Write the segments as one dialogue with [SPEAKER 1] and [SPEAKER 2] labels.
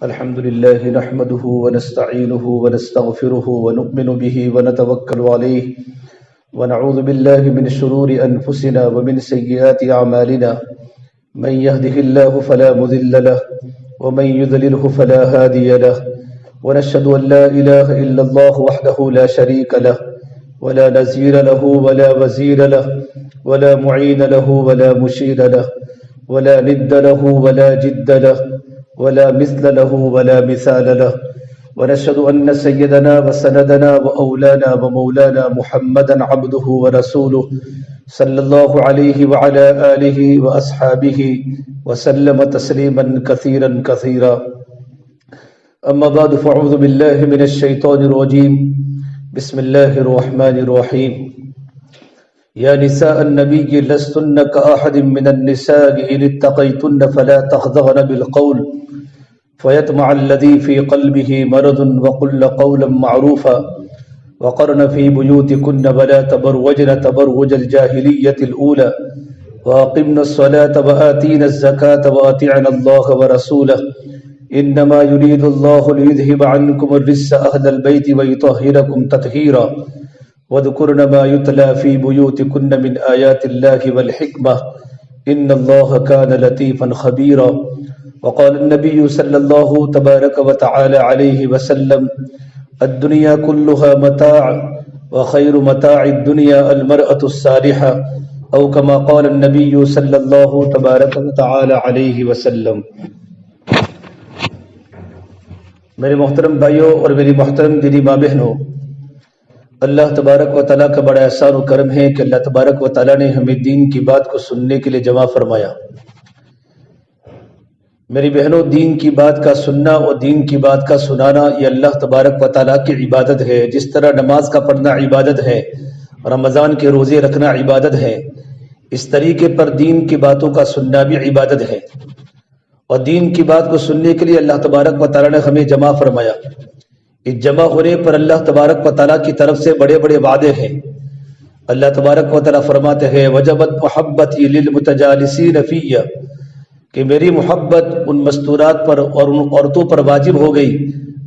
[SPEAKER 1] الحمد لله نحمده ونستعينه ونستغفره ونؤمن به ونتوكل عليه ونعوذ بالله من شرور أنفسنا ومن سيئات أعمالنا من يهده الله فلا مضل له ومن يضلله فلا هادي له ونشهد أن لا إله إلا الله وحده لا شريك له ولا نزير له ولا وزير له ولا معين له ولا مشير له ولا ند له ولا جد له ولا مثل له ولا مثال له ونشهد أن سيدنا وسندنا وأولانا ومولانا محمدا عبده ورسوله صلى الله عليه وعلى آله وأصحابه وسلم تسليما كثيرا كثيرا. أما بعد فأعوذ بالله من الشيطان الرجيم. بسم الله الرحمن الرحيم. يا نساء النبي لستن كأحد من النساء إن اتقيتن فلا تخضعن بالقول فيطمع الذي في قلبه مرض وقلن قولا معروفا وقرن في بيوتكن ولا تبرجن تبرج الجاهلية الأولى وأقمنا الصلاة وآتينا الزكاة وأطعنا الله ورسوله إنما يريد الله ليذهب عنكم الرجس أهل البيت ويطهركم تطهيرا واذكرن ما يتلى في بيوتكن من آيات الله والحكمة إن الله كان لطيفا خبيرا. وقال النبي صلى الله تبارك وتعالى عليه وسلم الدنيا كلها متاع وخير متاع الدنيا المرأة الصالحة أو كما قال النبي صلى الله تبارك وتعالى عليه وسلم. میرے محترم بھائیوں اور میری محترم دینی ماں بہنوں، اللہ تبارک و تعالیٰ کا بڑا احسان و کرم ہے کہ اللہ تبارک و تعالیٰ نے ہمیں دین کی بات کو سننے کے لیے جمع فرمایا. میری بہنوں، دین کی بات کا سننا اور دین کی بات کا سنانا یہ اللہ تبارک و تعالیٰ کی عبادت ہے. جس طرح نماز کا پڑھنا عبادت ہے، رمضان کے روزے رکھنا عبادت ہے، اس طریقے پر دین کی باتوں کا سننا بھی عبادت ہے. اور دین کی بات کو سننے کے لیے اللہ تبارک و تعالیٰ نے ہمیں جمع فرمایا. اس جمع ہونے پر اللہ تبارک و تعالیٰ کی طرف سے بڑے بڑے وعدے ہیں. اللہ تبارک و تعالیٰ فرماتے ہیں وجبت محبتی للمتجالسین فیہ، کہ میری محبت ان مستورات پر اور ان عورتوں پر واجب ہو گئی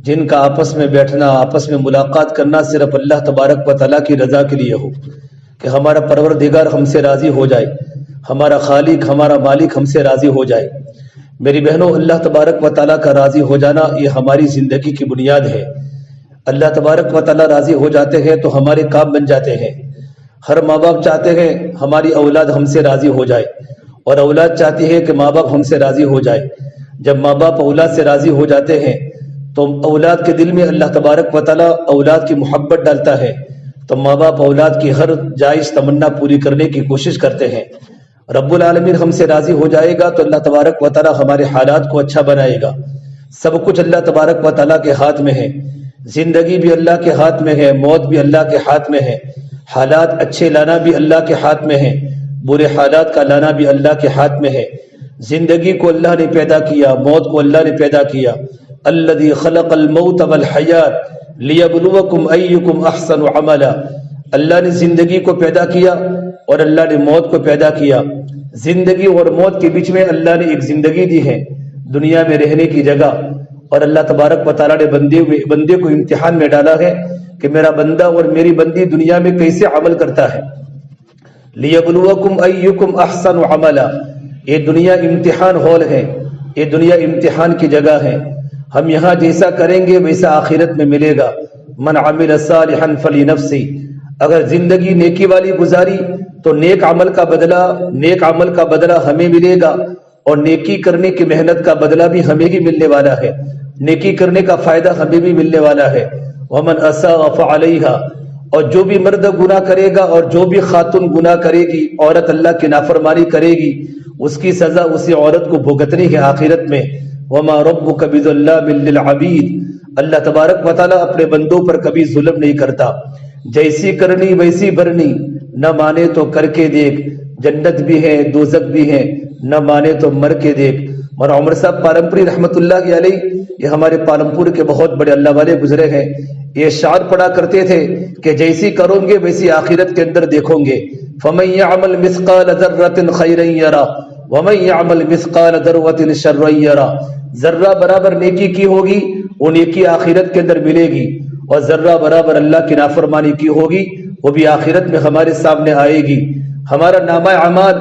[SPEAKER 1] جن کا آپس میں بیٹھنا، آپس میں ملاقات کرنا صرف اللہ تبارک و تعالیٰ کی رضا کے لیے ہو، کہ ہمارا پروردگار ہم سے راضی ہو جائے، ہمارا خالق ہمارا مالک ہم سے راضی ہو جائے. میری بہنوں، اللہ تبارک و تعالیٰ کا راضی ہو جانا یہ ہماری زندگی کی بنیاد ہے. اللہ تبارک و تعالیٰ راضی ہو جاتے ہیں تو ہمارے کام بن جاتے ہیں. ہر ماں باپ چاہتے ہیں ہماری اولاد ہم سے راضی ہو جائے، اور اولاد چاہتی ہے کہ ماں باپ ہم سے راضی ہو جائے. جب ماں باپ اولاد سے راضی ہو جاتے ہیں تو اولاد کے دل میں اللہ تبارک و تعالیٰ اولاد کی محبت ڈالتا ہے، تو ماں باپ اولاد کی ہر جائز تمنا پوری کرنے کی کوشش کرتے ہیں. رب العالمین ہم سے راضی ہو جائے گا تو اللہ تبارک و تعالیٰ ہمارے حالات کو اچھا بنائے گا. سب کچھ اللہ تبارک و تعالیٰ کے ہاتھ میں ہے. زندگی بھی اللہ کے ہاتھ میں ہے، موت بھی اللہ کے ہاتھ میں ہے. حالات اچھے لانا بھی اللہ کے ہاتھ میں ہے، برے حالات کا لانا بھی اللہ کے ہاتھ میں ہے. زندگی کو اللہ نے پیدا کیا، موت کو اللہ نے پیدا کیا. الذی خلق الموت والحیات لیبلوکم ایکم احسن عملا. اللہ نے زندگی کو پیدا کیا اور اللہ نے موت کو پیدا کیا. زندگی اور موت کے بیچ میں اللہ نے ایک زندگی دی ہے، دنیا میں رہنے کی جگہ. اور اللہ تبارک و تعالیٰ نے بندے کو امتحان میں ڈالا ہے کہ میرا بندہ اور میری بندی دنیا میں کیسے عمل کرتا ہے. لیبلوکم ایکم احسن عملا. یہ دنیا امتحان ہال ہے، یہ دنیا امتحان کی جگہ ہے. ہم یہاں جیسا کریں گے ویسا آخرت میں ملے گا. من عمل صالحا فلنفسہ. اگر زندگی نیکی والی گزاری تو نیک عمل کا بدلہ ہمیں ملے گا، اور نیکی کرنے کی محنت کا بدلہ بھی ہمیں ہی ملنے والا ہے. نیکی کرنے کا فائدہ ہمیں بھی ملنے والا ہے. ومن اساء فعلیہا. اور جو بھی مرد گناہ کرے گا اور جو بھی خاتون گناہ کرے گی، عورت اللہ کی نافرمانی کرے گی، اس کی سزا اسی عورت کو بھگتنی ہے آخرت میں. وما ربک بظلام للعبید. اللہ تبارک و تعالیٰ اپنے بندوں پر کبھی ظلم نہیں کرتا. جیسی کرنی ویسی بھرنی. نہ مانے تو کر کے دیکھ، جنت بھی ہے دوزخ بھی ہے، نہ مانے تو مر کے دیکھ. مولانا عمر صاحب پالمپوری رحمۃ اللہ علیہ، یہ ہمارے پالمپور کے بہت بڑے اللہ والے گزرے ہیں. یہ شعر پڑھا کرتے تھے کہ جیسی کرو گے ویسی آخرت کے اندر دیکھو گے. فَمَن يَعْمَلْ مِثْقَالَ ذَرَّةٍ خَيْرًا يَرَهُ وَمَن يَعْمَلْ مِثْقَالَ ذَرَّةٍ شَرًّا يَرَهُ، ذرہ برابر نیکی کی ہوگی وہ نیکی آخرت کے اندر ملے گی، اور ذرہ برابر اللہ کی نافرمانی کی ہوگی وہ بھی آخرت میں ہمارے سامنے آئے گی۔ ہمارا نامہ اعمال،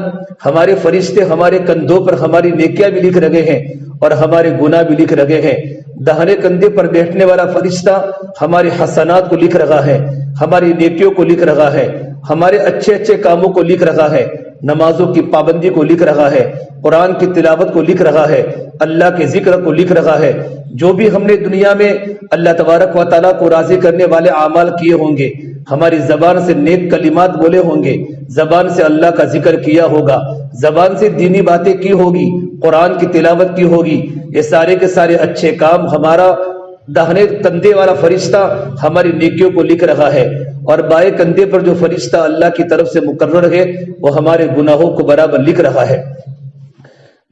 [SPEAKER 1] ہمارے فرشتے ہمارے کندھوں پر ہماری نیکیاں بھی لکھ رہے ہیں اور ہمارے گناہ بھی لکھ رہے ہیں۔ داہنے کندھے پر بیٹھنے والا فرشتہ ہمارے حسنات کو لکھ رہا ہے، ہماری نیکیوں کو لکھ رہا ہے، ہمارے اچھے اچھے کاموں کو لکھ رہا ہے، نمازوں کی پابندی کو لکھ رہا ہے، قرآن کی تلاوت کو لکھ رہا ہے، اللہ کے ذکر کو لکھ رہا ہے۔ جو بھی ہم نے دنیا میں اللہ تبارک و تعالیٰ کو راضی کرنے والے اعمال کیے ہوں گے، ہماری زبان سے نیک کلمات بولے ہوں گے، زبان سے اللہ کا ذکر کیا ہوگا، زبان سے دینی باتیں کی ہوگی، قرآن کی تلاوت کی ہوگی، یہ سارے کے سارے اچھے کام ہمارا داہنے کندھے والا فرشتہ ہماری نیکیوں کو لکھ رہا ہے، اور بائیں کندھے پر جو فرشتہ اللہ کی طرف سے مقرر ہے وہ ہمارے گناہوں کو برابر لکھ رہا ہے۔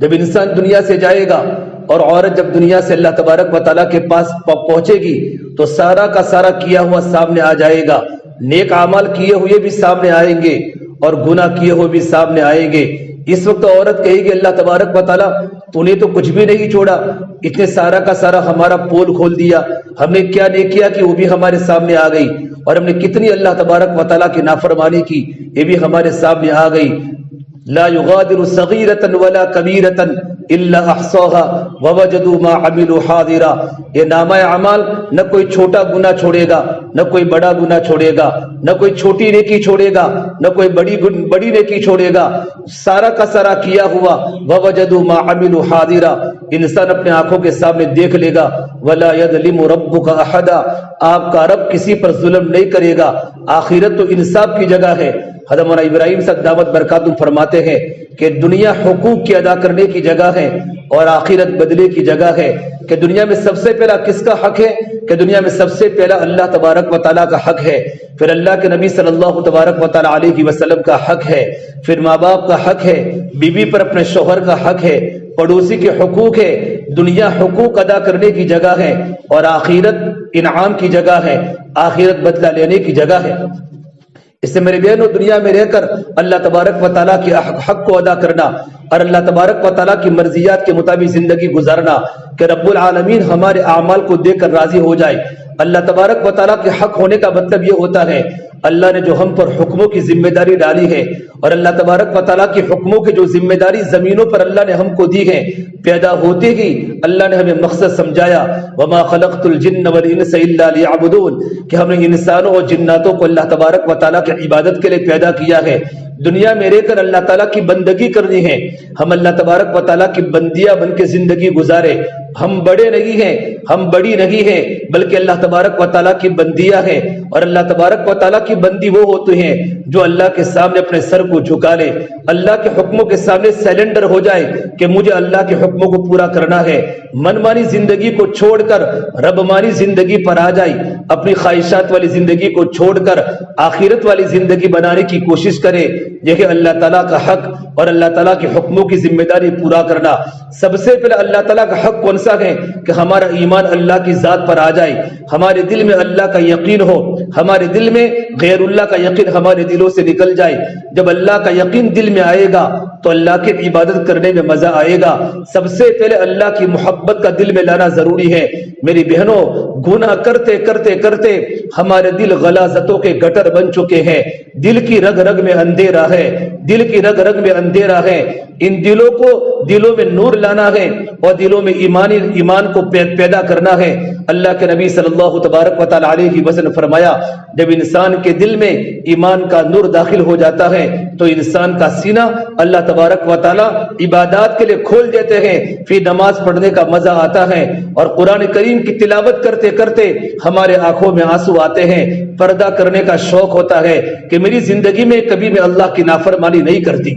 [SPEAKER 1] جب انسان دنیا سے جائے گا اور عورت جب دنیا سے اللہ تبارک و تعالیٰ کے پاس پہنچے گی تو سارا کا سارا کیا ہوا سامنے آ جائے گا، نیک اعمال کیے ہوئے بھی سامنے آئیں گے اور گناہ کیے ہوئے بھی سامنے آئیں گے۔ اس وقت عورت کہے گی اللہ تبارک و تعالیٰ تو نے تو کچھ بھی نہیں چھوڑا، اتنے سارا کا سارا ہمارا پول کھول دیا، ہم نے کیا نیکیاں کی وہ بھی ہمارے سامنے آ گئی، اور ہم نے کتنی اللہ تبارک و تعالیٰ کی نافرمانی کی یہ بھی ہمارے سامنے آ گئی۔ لا يغادر صغيرة ولا كبيرة الا احصاها ووجدوا ما عملوا حاضرا، یہ نامہ اعمال نہ کوئی چھوٹا گناہ چھوڑے گا، نہ کوئی بڑا گناہ چھوڑے گا، نہ کوئی چھوٹی نیکی چھوڑے گا، نہ کوئی بڑی نیکی چھوڑے گا، سارا کا سارا کیا ہوا ووجدوا ما عملوا حاضرا، انسان اپنے آنکھوں کے سامنے دیکھ لے گا۔ ولا يظلم ربك احدا، آپ کا رب کسی پر ظلم نہیں کرے گا۔ آخرت تو انصاف کی جگہ ہے۔ حضرت مولانا ابراہیم صاحب دعوت برکاتہ فرماتے ہیں کہ دنیا حقوق کی ادا کرنے کی جگہ ہے اور آخرت بدلے کی جگہ ہے، کہ دنیا میں سب سے پہلا کس کا حق ہے؟ کہ دنیا میں سب سے پہلا اللہ تبارک و تعالیٰ کا حق ہے، پھر اللہ کے نبی صلی اللہ تبارک و تعالیٰ علیہ وسلم کا حق ہے، پھر ماں باپ کا حق ہے، بیوی پر اپنے شوہر کا حق ہے، پڑوسی کے حقوق ہے۔ دنیا حقوق ادا کرنے کی جگہ ہے اور آخرت انعام کی جگہ ہے، آخرت بدلہ لینے کی جگہ ہے۔ اس سے میرے بہنوں دنیا میں رہ کر اللہ تبارک و تعالیٰ کے حق کو ادا کرنا اور اللہ تبارک و تعالیٰ کی مرضیات کے مطابق زندگی گزارنا، کہ رب العالمین ہمارے اعمال کو دیکھ کر راضی ہو جائے۔ اللہ تبارک و تعالیٰ کے حق ہونے کا مطلب یہ ہوتا ہے اللہ نے جو ہم پر حکموں کی ذمہ داری ڈالی ہے، اور اللہ تبارک و تعالیٰ کی حکموں کی جو ذمہ داری زمینوں پر اللہ نے ہم کو دی ہے، پیدا ہوتے ہی اللہ نے ہمیں مقصد سمجھایا، وما خلقت الجن والانس الا لیعبدون، کہ ہم نے انسانوں اور جناتوں کو اللہ تبارک و تعالیٰ کی عبادت کے لیے پیدا کیا ہے۔ دنیا میں رہ کر اللہ تعالیٰ کی بندگی کرنی ہے، ہم اللہ تبارک و تعالیٰ کی بندیاں بن کے زندگی گزارے۔ ہم بڑے نہیں ہیں، ہم بڑی نہیں ہیں، بلکہ اللہ تبارک و تعالیٰ کی بندیاں ہیں، اور اللہ تبارک و تعالیٰ کی بندی وہ ہوتی ہیں جو اللہ کے سامنے اپنے سر کو جھکا لے، اللہ کے حکموں کے سامنے سیلنڈر ہو جائے کہ مجھے اللہ کے حکموں کو پورا کرنا ہے، من مانی زندگی کو چھوڑ کر رب مانی زندگی پر آ جائے، اپنی خواہشات والی زندگی کو چھوڑ کر آخرت والی زندگی بنانے کی کوشش کرے۔ یہ اللہ تعالیٰ کا حق اور اللہ تعالیٰ کے حکموں کی ذمہ داری پورا کرنا۔ سب سے پہلے اللہ تعالیٰ کا حق کون سا ہے؟ کہ ہمارا ایمان اللہ کی ذات پر آ جائے، ہمارے دل میں اللہ کا یقین ہو، ہمارے دل میں غیر اللہ کا یقین ہمارے دلوں سے نکل جائے۔ جب اللہ کا یقین دل میں آئے گا تو اللہ کی عبادت کرنے میں مزہ آئے گا۔ سب سے پہلے اللہ کی محبت کا دل میں لانا ضروری ہے۔ میری بہنوں، گناہ کرتے کرتے کرتے ہمارے دل غلاظتوں کے گٹر بن چکے ہیں، دل کی رگ رگ میں اندھیرا ہے، دل کی رگ رگ میں اندھیرا ہے۔ ان دلوں کو دلوں میں نور لانا ہے اور دلوں میں ایمان کو پیدا کرنا ہے۔ اللہ کے نبی صلی اللہ تبارک و تعالی علیہ وسلم فرمایا، جب انسان کے دل میں ایمان کا نور داخل ہو جاتا ہے تو انسان کا سینہ اللہ تبارک و تعالی عبادات کے لیے کھول دیتے ہیں، پھر نماز پڑھنے کا مزہ آتا ہے اور قرآن کریم کی تلاوت کرتے کرتے ہمارے آنکھوں میں آنسو آتے ہیں، پردہ کرنے کا شوق ہوتا ہے کہ میری زندگی میں کبھی میں اللہ کی نافرمانی نہیں کرتی۔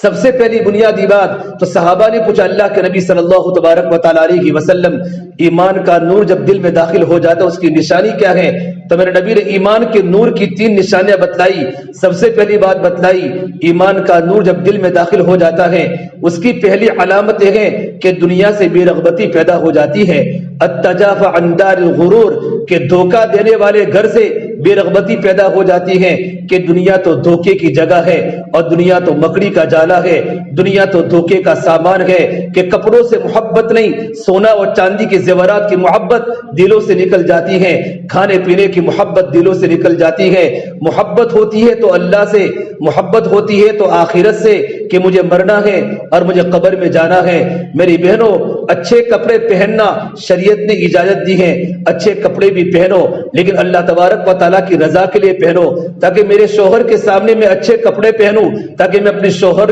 [SPEAKER 1] سب سے پہلی بنیادی بات تو صحابہ نے پوچھا اللہ کے نبی صلی اللہ تبارک و تعالی علیہ وسلم، ایمان کا نور جب دل میں داخل ہو جاتا ہے اس کی نشانی کیا ہے؟ تو میرے نبی نے ایمان کے نور کی 3 نشانیاں بتلائی۔ سب سے پہلی بات بتلائی، ایمان کا نور جب دل میں داخل ہو جاتا ہے اس کی پہلی علامت یہ ہے کہ دنیا سے بے رغبتی پیدا ہو جاتی ہے۔ التجافى عن دار الغرور، کہ دھوکہ دینے والے گھر سے بے رغبتی پیدا ہو جاتی ہے کہ دنیا تو دھوکے کی جگہ ہے اور دنیا تو مکڑی کا جالا ہے، دنیا تو دھوکے کا سامان ہے، کہ کپڑوں سے محبت نہیں، سونا اور چاندی کے زیورات کی محبت دلوں سے نکل جاتی ہے، کھانے پینے کی محبت دلوں سے نکل جاتی ہے۔ محبت ہوتی ہے تو اللہ سے، محبت ہوتی ہے تو آخرت سے، کہ مجھے مرنا ہے اور مجھے قبر میں جانا ہے۔ میری بہنوں، اچھے کپڑے پہننا شریعت نے اجازت دی ہے، اچھے کپڑے بھی پہنو لیکن اللہ تبارک و تعالیٰ کی رضا کے لیے پہنو، تاکہ میرے شوہر کے سامنے میں اچھے کپڑے پہنوں، تاکہ میں اپنے شوہر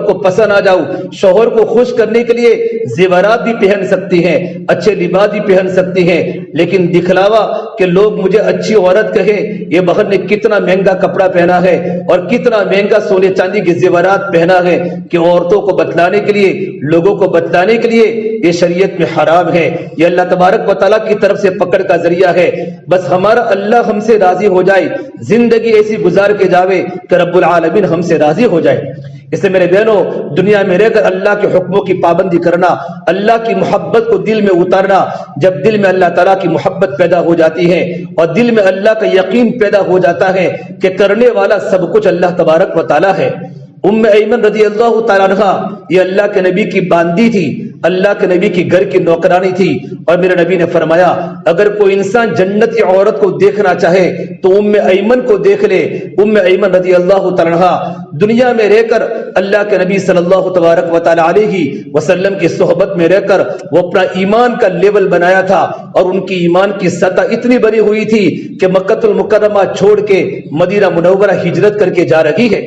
[SPEAKER 1] کو پسند آ جاؤں۔ شوہر کو خوش کرنے کے لیے زیورات بھی پہن سکتی ہیں، اچھے لباس بھی پہن سکتی ہیں، لیکن دکھلاوا کہ لوگ مجھے اچھی عورت کہیں، یہ بہن نے کتنا مہنگا کپڑا پہنا ہے اور کتنا مہنگا سونے چاندی کے زیورات پہنا ہے، کہ عورتوں کو بتلانے کے لیے، لوگوں کو بتلانے کے لیے یہ شریعت میں حرام ہے، یہ اللہ تبارک و تعالیٰ کی طرف سے پکڑ کا ذریعہ ہے۔ بس ہمارا اللہ ہم سے راضی ہو جائے، زندگی ایسی گزار کے جاوے کہ رب العالمین ہم سے راضی ہو جائے۔ اس سے میرے بہنوں، دنیا میں رہ کر اللہ کے حکموں کی پابندی کرنا، اللہ کی محبت کو دل میں اتارنا، جب دل میں اللہ تعالیٰ کی محبت پیدا ہو جاتی ہے اور دل میں اللہ کا یقین پیدا ہو جاتا ہے کہ کرنے والا سب کچھ اللہ تبارک و تعالیٰ ہے۔ ایمن رضی اللہ تعالیٰ عنہ یہ اللہ کے نبی کی باندی تھی، اللہ کے نبی کی گھر کی نوکرانی تھی، اور میرے نبی نے فرمایا اگر کوئی انسان جنتی عورت کو دیکھنا چاہے تو ایمن کو دیکھ لے۔ ایمن رضی اللہ تعالیٰ عنہ دنیا میں رہ کر اللہ کے نبی صلی اللہ تبارک و تعالیٰ علیہ وسلم کی صحبت میں رہ کر وہ اپنا ایمان کا لیول بنایا تھا، اور ان کی ایمان کی سطح اتنی بڑی ہوئی تھی کہ مکہ المکرمہ چھوڑ کے مدینہ منورہ ہجرت کر کے جا رہی ہے،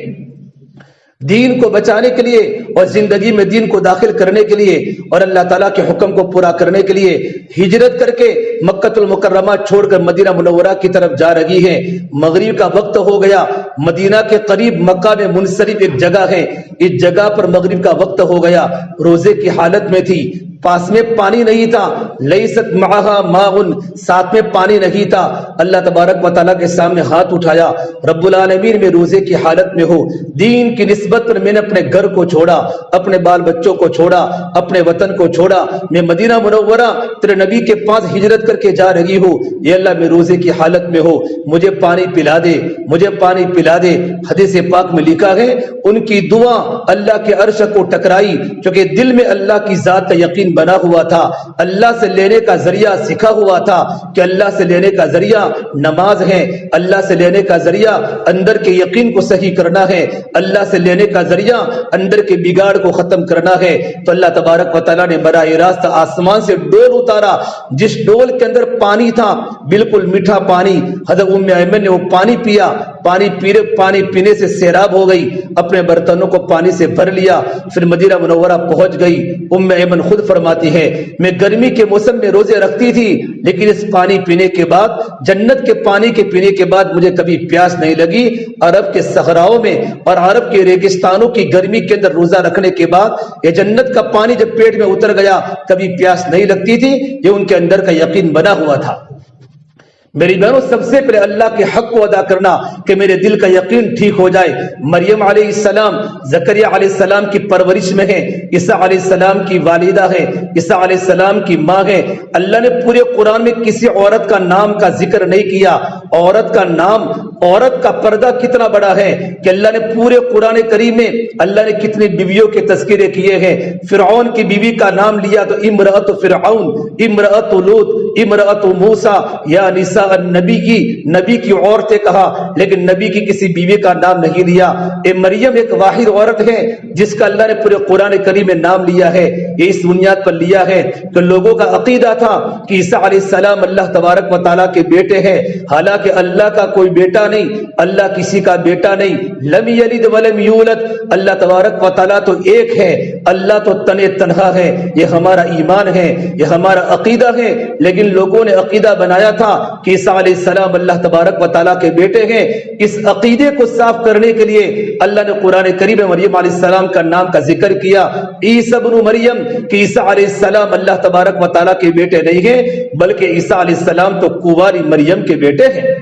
[SPEAKER 1] دین کو بچانے کے لیے اور زندگی میں دین کو داخل کرنے کے لیے اور اللہ تعالیٰ کے حکم کو پورا کرنے کے لیے ہجرت کر کے مکہ المکرمہ چھوڑ کر مدینہ منورہ کی طرف جا رہی ہے۔ مغرب کا وقت ہو گیا، مدینہ کے قریب مکہ میں منصرف ایک جگہ ہے، اس جگہ پر مغرب کا وقت ہو گیا، روزے کی حالت میں تھی، پاس میں پانی نہیں تھا، لیست معہا ماء، ساتھ میں پانی نہیں تھا۔ اللہ تبارک و تعالیٰ کے سامنے ہاتھ اٹھایا، رب العالمین میں روزے کی حالت میں ہو، دین کی نسبت پر میں نے اپنے گھر کو چھوڑا، اپنے بال بچوں کو چھوڑا، اپنے وطن کو چھوڑا، میں مدینہ منورہ تیرے نبی کے پاس ہجرت کر کے جا رہی ہوں، یہ اللہ میں روزے کی حالت میں ہو، مجھے پانی پلا دے، مجھے پانی پلا دے۔ حدیث پاک میں لکھا ہے ان کی دعا اللہ کے عرش کو ٹکرائی، کیونکہ دل میں اللہ کی ذات کا یقین بنا ہوا تھا، اللہ سے لینے کا ذریعہ سکھا ہوا تھا کہ اللہ سے لینے کا ذریعہ نماز ہے، اللہ سے لینے کا ذریعہ اندر کے یقین کو صحیح کرنا ہے، اللہ سے لینے کا ذریعہ اندر کے بگاڑ کو ختم کرنا ہے۔ تو اللہ تبارک و تعالیٰ نے براہ راست آسمان سے ڈول اتارا، جس ڈول کے اندر پانی تھا بالکل میٹھا پانی، حضرت ایمن نے وہ پانی پیا، پانی پینے سے سیراب ہو گئی، اپنے برتنوں کو پانی سے بھر لیا، پھر مدینہ منورہ پہنچ گئی۔ ایمن خود فرماتی ہے میں گرمی کے موسم میں روزے رکھتی تھی، لیکن اس پانی پینے کے بعد، جنت کے پانی کے پینے کے بعد مجھے کبھی پیاس نہیں لگی۔ عرب کے صحراؤں میں اور عرب کے ریگستانوں کی گرمی کے اندر روزہ رکھنے کے بعد یہ جنت کا پانی جب پیٹ میں اتر گیا کبھی پیاس نہیں لگتی تھی، یہ ان کے اندر کا یقین بنا ہوا تھا۔ میری بہنوں، سب سے پہلے اللہ کے حق کو ادا کرنا کہ میرے دل کا یقین ٹھیک ہو جائے۔ مریم علیہ السلام زکریا علیہ السلام کی پرورش میں ہے، عیسیٰ علیہ السلام کی والدہ ہے، عیسیٰ علیہ السلام کی ماں ہے۔ اللہ نے پورے قرآن میں کسی عورت کا نام کا ذکر نہیں کیا۔ عورت کا نام، عورت کا پردہ کتنا بڑا ہے کہ اللہ نے پورے قرآن کریم میں اللہ نے کتنی بیویوں کے تذکرے کیے ہیں۔ فرعون کی بیوی کا نام لیا تو امرأت فرعون، امرأت لوط، امرأت موسیٰ، یا نساء النبی، نبی کی عورتیں کہا، لیکن نبی کی کسی بیوی کا نام نہیں لیا۔ مریم ایک واحد عورت ہے جس کا اللہ نے پورے قرآن کریم میں نام لیا ہے۔ یہ اس بنیاد پر لیا ہے کہ لوگوں کا عقیدہ تھا کہ عیسیٰ علیہ السلام اللہ تبارک و تعالیٰ کے بیٹے ہیں، حالانکہ اللہ کا کوئی بیٹا نہیں، اللہ کسی کا بیٹا نہیں۔ لم یلد ولم یولد، اللہ تبارک و تعالیٰ تو ایک ہے، اللہ تو تنہا ہے۔ یہ ہمارا ایمان ہے، یہ ہمارا عقیدہ ہے، لیکن لوگوں نے عقیدہ بنایا تھا کہ عیسیٰ علیہ السلام اللہ تبارک و تعالیٰ کے بیٹے ہیں۔ اس عقیدے کو صاف کرنے کے لیے اللہ نے قرآن کریم میں مریم علیہ السلام کا نام کا ذکر کیا، عیسیٰ ابن مریم، کہ عیسیٰ علیہ السلام اللہ تبارک و تعالیٰ کے بیٹے نہیں ہیں، بلکہ عیسیٰ علیہ السلام تو کنواری مریم کے بیٹے ہیں۔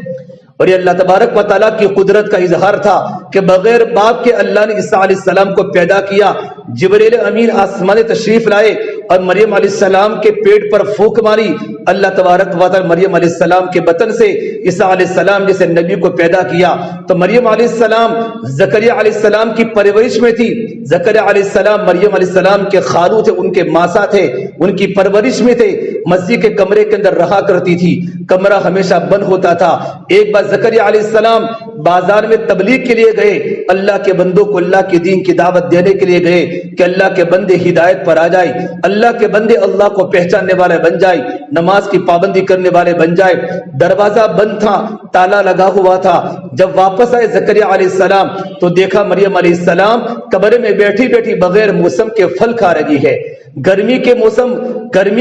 [SPEAKER 1] اور یہ اللہ تبارک و تعالیٰ کی قدرت کا اظہار تھا کہ بغیر باپ کے اللہ نے عیسیٰ علیہ السلام کو پیدا کیا۔ جبریل امین آسمان تشریف لائے اور مریم علیہ السلام کے پیٹ پر پھونک ماری. اللہ تبارک و تعالی مریم علیہ السلام کے بطن سے عیسیٰ علیہ السلام جیسے نبی کو پیدا کیا. تو مریم علیہ السلام زکریا علیہ السلام کی پرورش میں تھی. زکریا علیہ السلام مریم علیہ السلام کے خالو تھے, ان کے ماسا تھے, ان کی پرورش میں تھے. مسجد کے کمرے کے اندر رہا کرتی تھی, کمرہ ہمیشہ بند ہوتا تھا. ایک بار زکریا علیہ السلام بازار میں تبلیغ کے لیے گئے, اللہ کے بندوں کو اللہ کے دین کی دعوت دینے کے لیے گئے کہ اللہ کے بندے ہدایت پر آ جائے, اللہ کے بندے اللہ کو پہچاننے والے بن جائے, نماز کی پابندی کرنے والے بن جائے. دروازہ بند تھا, تالا لگا ہوا تھا. جب واپس آئے زکریا علیہ السلام تو دیکھا مریم علیہ السلام کمرے میں بیٹھی بیٹھی بغیر موسم کے پھل کھا رہی ہے. گرمی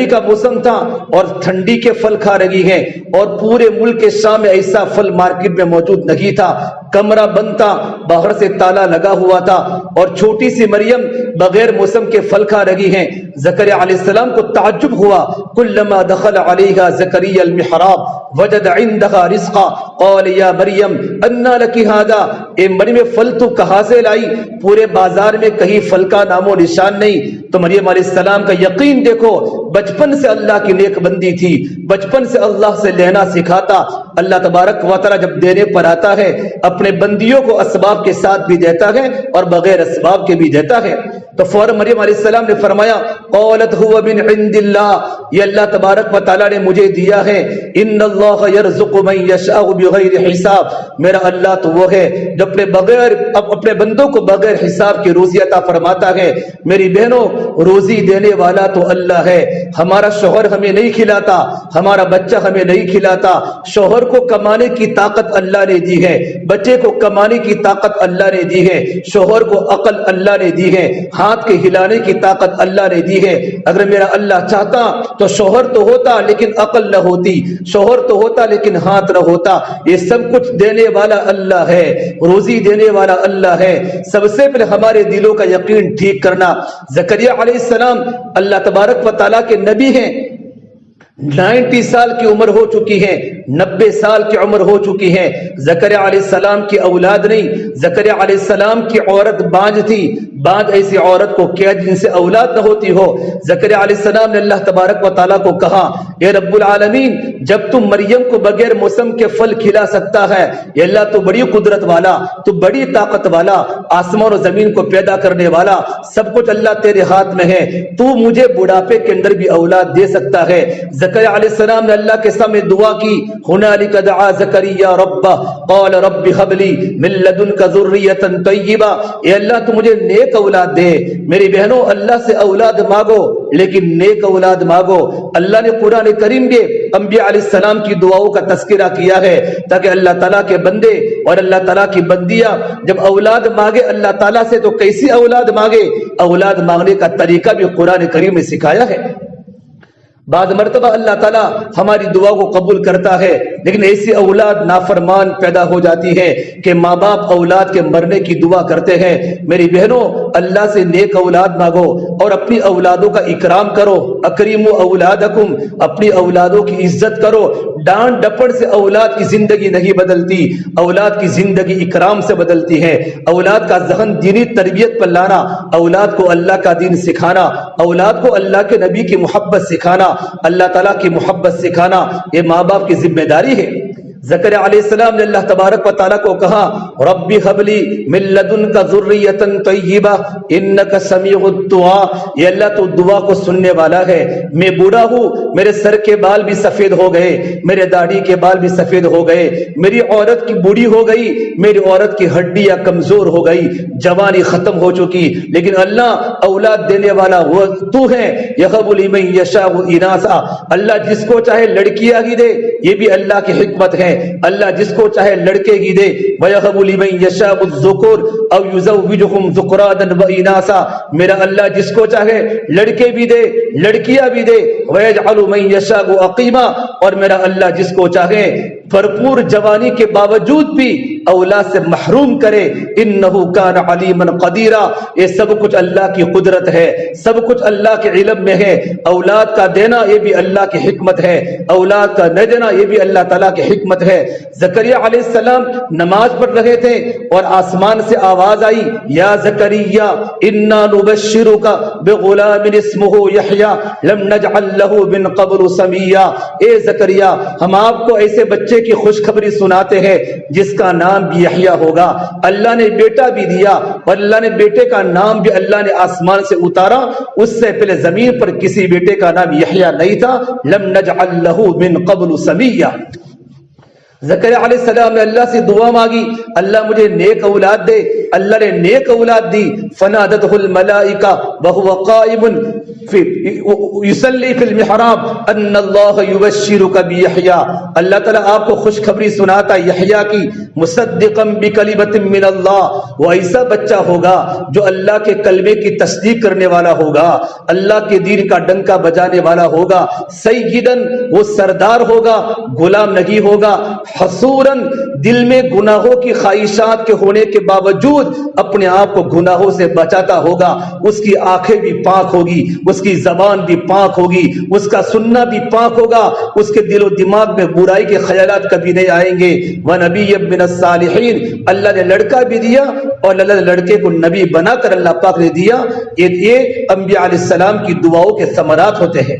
[SPEAKER 1] کا موسم تھا اور ٹھنڈی کے پھل کھا رہی ہیں, اور پورے ملک کے شام میں ایسا پھل مارکیٹ میں موجود نہیں تھا. کمرہ بند تھا, باہر سے تالا لگا ہوا تھا, اور چھوٹی سی مریم بغیر موسم کے پھل کھا رہی ہیں. زکریا علیہ السلام کو تعجب ہوا. کلما دخل علیہا زکریا المحراب وجد عندها رزقا قال یا مریم انا لکی ھذا. اے مریم پھل تو کہاں سے لائی؟ پورے بازار میں کہیں پھل کا نام و نشان نہیں. تو مریم علیہ السلام کا یقین دیکھو, بچپن سے اللہ کی نیک بندی تھی, بچپن سے اللہ سے لینا سکھاتا. اللہ تبارک و تعالی جب دینے پر آتا ہے اپنے بندیوں کو اسباب کے ساتھ بھی دیتا ہے اور بغیر اسباب کے بھی دیتا ہے. تو فوراً مریم علیہ السلام نے فرمایا قالت هو من عند اللہ, یہ اللہ تبارک و تعالی نے مجھے دیا ہے. ان اللہ یرزق من یشاء بغیر حساب, میرا اللہ تو وہ ہے جو اپنے بندوں کو بغیر حساب کی روزی عطا فرماتا ہے. میری بہنوں, روزی دینے والا تو اللہ ہے. ہمارا شوہر ہمیں نہیں کھلاتا, ہمارا بچہ ہمیں نہیں کھلاتا. شوہر کو کمانے کی طاقت اللہ نے دی ہے, بچے کو کمانے کی طاقت اللہ نے دی ہے, شوہر کو عقل اللہ نے دی ہے, ہاتھ کے ہلانے کی طاقت اللہ نے دی ہے. اگر میرا اللہ چاہتا تو شوہر تو ہوتا لیکن عقل نہ ہوتی, شوہر تو ہوتا لیکن ہاتھ نہ ہوتا. یہ سب کچھ دینے والا اللہ ہے, روزی دینے والا اللہ ہے. سب سے پہلے ہمارے دلوں کا یقین ٹھیک کرنا. زکریا علیہ السلام اللہ تبارک و تعالیٰ کے نبی ہیں, 90 سال کی عمر ہو چکی ہے, 90 سال کی عمر ہو چکی ہے. زکریا علیہ السلام کی اولاد نہیں, زکریا علیہ السلام کی عورت بانج تھی. بانج ایسی عورت کو کیا جن سے اولاد نہ ہوتی ہو. زکریا علیہ السلام نے اللہ تبارک و تعالیٰ کو کہا اے رب العالمین, جب تم مریم کو بغیر موسم کے پھل کھلا سکتا ہے, اے اللہ تو بڑی قدرت والا, تو بڑی طاقت والا, آسمان و زمین کو پیدا کرنے والا, سب کچھ اللہ تیرے ہاتھ میں ہے, تو مجھے بڑھاپے کے اندر بھی اولاد دے سکتا ہے. زکریا علیہ السلام نے اللہ کے سامنے دعا کی. ہنالک دعا زکریا ربہ قال رب هب لی من لدنک ذریۃ طیبہ, اے اللہ تو مجھے نیک اولاد دے. میری بہنوں, اللہ سے اولاد مانگو لیکن نیک اولاد مانگو. اللہ نے قرآن کریم کے انبیاء علیہ السلام کی دعاؤں کا تذکرہ کیا ہے تاکہ اللہ تعالیٰ کے بندے اور اللہ تعالیٰ کی بندیاں جب اولاد مانگے اللہ تعالیٰ سے تو کیسی اولاد مانگے, اولاد مانگنے کا طریقہ بھی قرآن کریم میں سکھایا ہے. بعض مرتبہ اللہ تعالیٰ ہماری دعا کو قبول کرتا ہے لیکن ایسی اولاد نافرمان پیدا ہو جاتی ہے کہ ماں باپ اولاد کے مرنے کی دعا کرتے ہیں. میری بہنوں, اللہ سے نیک اولاد مانگو اور اپنی اولادوں کا اکرام کرو. اکریموا اولادکم, اپنی اولادوں کی عزت کرو. ڈانٹ ڈپٹ سے اولاد کی زندگی نہیں بدلتی, اولاد کی زندگی اکرام سے بدلتی ہے. اولاد کا ذہن دینی تربیت پر لانا, اولاد کو اللہ کا دین سکھانا, اولاد کو اللہ کے نبی کی محبت سکھانا, اللہ تعالیٰ کی محبت سکھانا, یہ ماں باپ کی ذمہ داری ہے. زکریا علیہ السلام نے اللہ تبارک و تعالیٰ کو کہا رب هب لی من لدنک ذریۃ طیبہ انک سمیع الدعاء, یہ اللہ تو دعا کو سننے والا ہے. میں بوڑھا ہوں, میرے سر کے بال بھی سفید ہو گئے, میرے داڑھی کے بال بھی سفید ہو گئے, میری عورت کی بوڑھی ہو گئی, میری عورت کی ہڈیاں کمزور ہو گئی, جوانی ختم ہو چکی, لیکن اللہ اولاد دینے والا وہ تو ہے. یہب لمن یشاء اناثا, اللہ جس کو چاہے لڑکیاں ہی دے, یہ بھی اللہ کی حکمت ہے. اللہ جس کو چاہے لڑکے ہی دے. وَيَهَبُ لِمَن يَشَاءُ الذُّكُورَ أَوْ يُزَوِّجُهُمْ ذُكْرَانًا وَإِنَاثًا, میرا اللہ جس کو چاہے لڑکے بھی دے لڑکیاں بھی دے. وَيَجْعَلُ مَن يَشَاءُ عَقِيمًا, اور میرا اللہ جس کو چاہے بھرپور جوانی کے باوجود بھی اولاد سے محروم کرے، انہ کان علیما قدیرا، یہ سب کچھ اللہ کی قدرت ہے، سب کچھ اللہ کے علم میں ہے۔ اولاد کا دینا یہ بھی اللہ کی حکمت ہے، اولاد کا نہ دینا یہ بھی اللہ تعالیٰ کی حکمت ہے۔ زکریا علیہ السلام نماز پڑھ رہے تھے اور آسمان سے آواز آئی، یا زکریا انا نبشرک بغلام اسمہ یحییٰ لم نجعل لہ من قبل سمیا، اے زکریا ہم آپ کو ایسے بچے کی خوشخبری سناتے ہیں جس کا نام بھی یحییٰ ہوگا۔ اللہ نے بیٹا بھی دیا اور اللہ نے بیٹے کا نام بھی اللہ نے آسمان سے اتارا، اس سے پہلے زمین پر کسی بیٹے کا نام یحییٰ نہیں تھا۔ لم نجعل لہ من قبل سمیا۔ زکریا علیہ السلام نے اللہ سے دعا مانگی، اللہ مجھے نیک اولاد دے، اللہ نے نیک اولاد دی۔ فنادته الملائکہ وهو قائم یصلی فی المحراب ان اللہ یبشرک بیحییٰ، اللہ تعالیٰ آپ کو خوشخبری سناتا یحییٰ کی، مصدقا بکلمۃ من اللہ، وہ ایسا بچہ ہوگا جو اللہ کے کلمے کی تصدیق کرنے والا ہوگا، اللہ کے دین کا ڈنکا بجانے والا ہوگا، سیدن وہ سردار ہوگا، غلام نہیں ہوگا، حصوراً دل میں گناہوں کی خواہشات کے ہونے کے باوجود اپنے آپ کو گناہوں سے بچاتا ہوگا، اس کی آنکھیں بھی پاک ہوگی، اس کی زبان بھی پاک ہوگی، اس کا سننا بھی پاک ہوگا، اس کے دل و دماغ میں برائی کے خیالات کبھی نہیں آئیں گے۔ وَنَبِيًّا مِنَ الصَّالِحِينَ، اللہ نے لڑکا بھی دیا اور اللہ نے لڑکے کو نبی بنا کر اللہ پاک نے دیا۔ یہ انبیاء علیہ السلام کی دعاؤں کے ثمرات ہوتے ہیں۔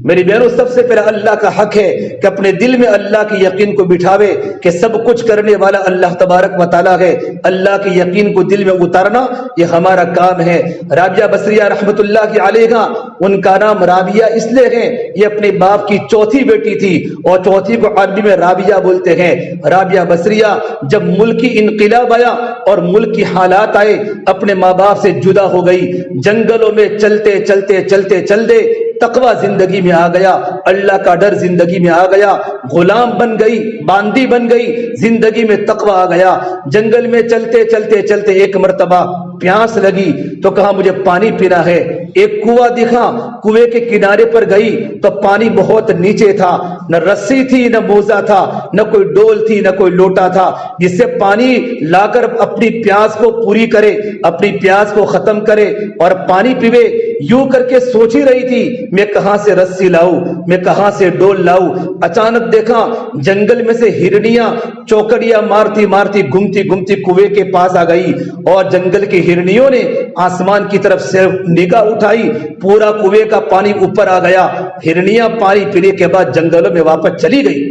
[SPEAKER 1] میری بہنوں، سب سے پہلا اللہ کا حق ہے کہ اپنے دل میں اللہ کی یقین کو بٹھاوے کہ سب کچھ کرنے والا اللہ تبارک و تعالیٰ ہے۔ اللہ کی یقین کو دل میں اتارنا یہ ہمارا کام ہے۔ رابعہ بصریہ رحمت اللہ کی علیہا، ان کا نام رابعہ اس لیے ہے، یہ اپنے باپ کی چوتھی بیٹی تھی اور چوتھی کو عربی میں رابعہ بولتے ہیں۔ رابعہ بصریہ جب ملکی انقلاب آیا اور ملک کی حالات آئے، اپنے ماں باپ سے جدا ہو گئی، جنگلوں میں چلتے چلتے چلتے چلتے تقوی زندگی میں آ گیا، اللہ کا ڈر زندگی میں آ گیا، غلام بن گئی، باندی بن گئی، زندگی میں تقوی آ گیا۔ جنگل میں چلتے چلتے چلتے ایک مرتبہ پیاس لگی تو کہا مجھے پانی پینا ہے، ایک کنواں دکھا، کنویں کے کنارے پر گئی تو پانی بہت نیچے تھا، نہ رسی تھی نہ موزہ تھا، نہ کوئی ڈول تھی نہ کوئی لوٹا تھا جس سے پانی لا کر اپنی پیاس کو پوری کرے، اپنی پیاس کو ختم کرے اور پانی پیوے۔ یوں کر کے سوچ ہی رہی تھی میں کہاں سے رسی لاؤں، میں کہاں سے ڈول لاؤں۔ اچانک دیکھا جنگل میں سے ہرنیاں چوکڑیاں مارتی مارتی گھومتی گھومتی کنویں کے پاس آ گئی اور جنگل کی ہرنیوں نے آسمان کی طرف سے نگاہ اٹھائی، پورا کنویں کا پانی اوپر آ گیا۔ ہرنیاں پانی پینے کے بعد جنگلوں میں واپس چلی گئی۔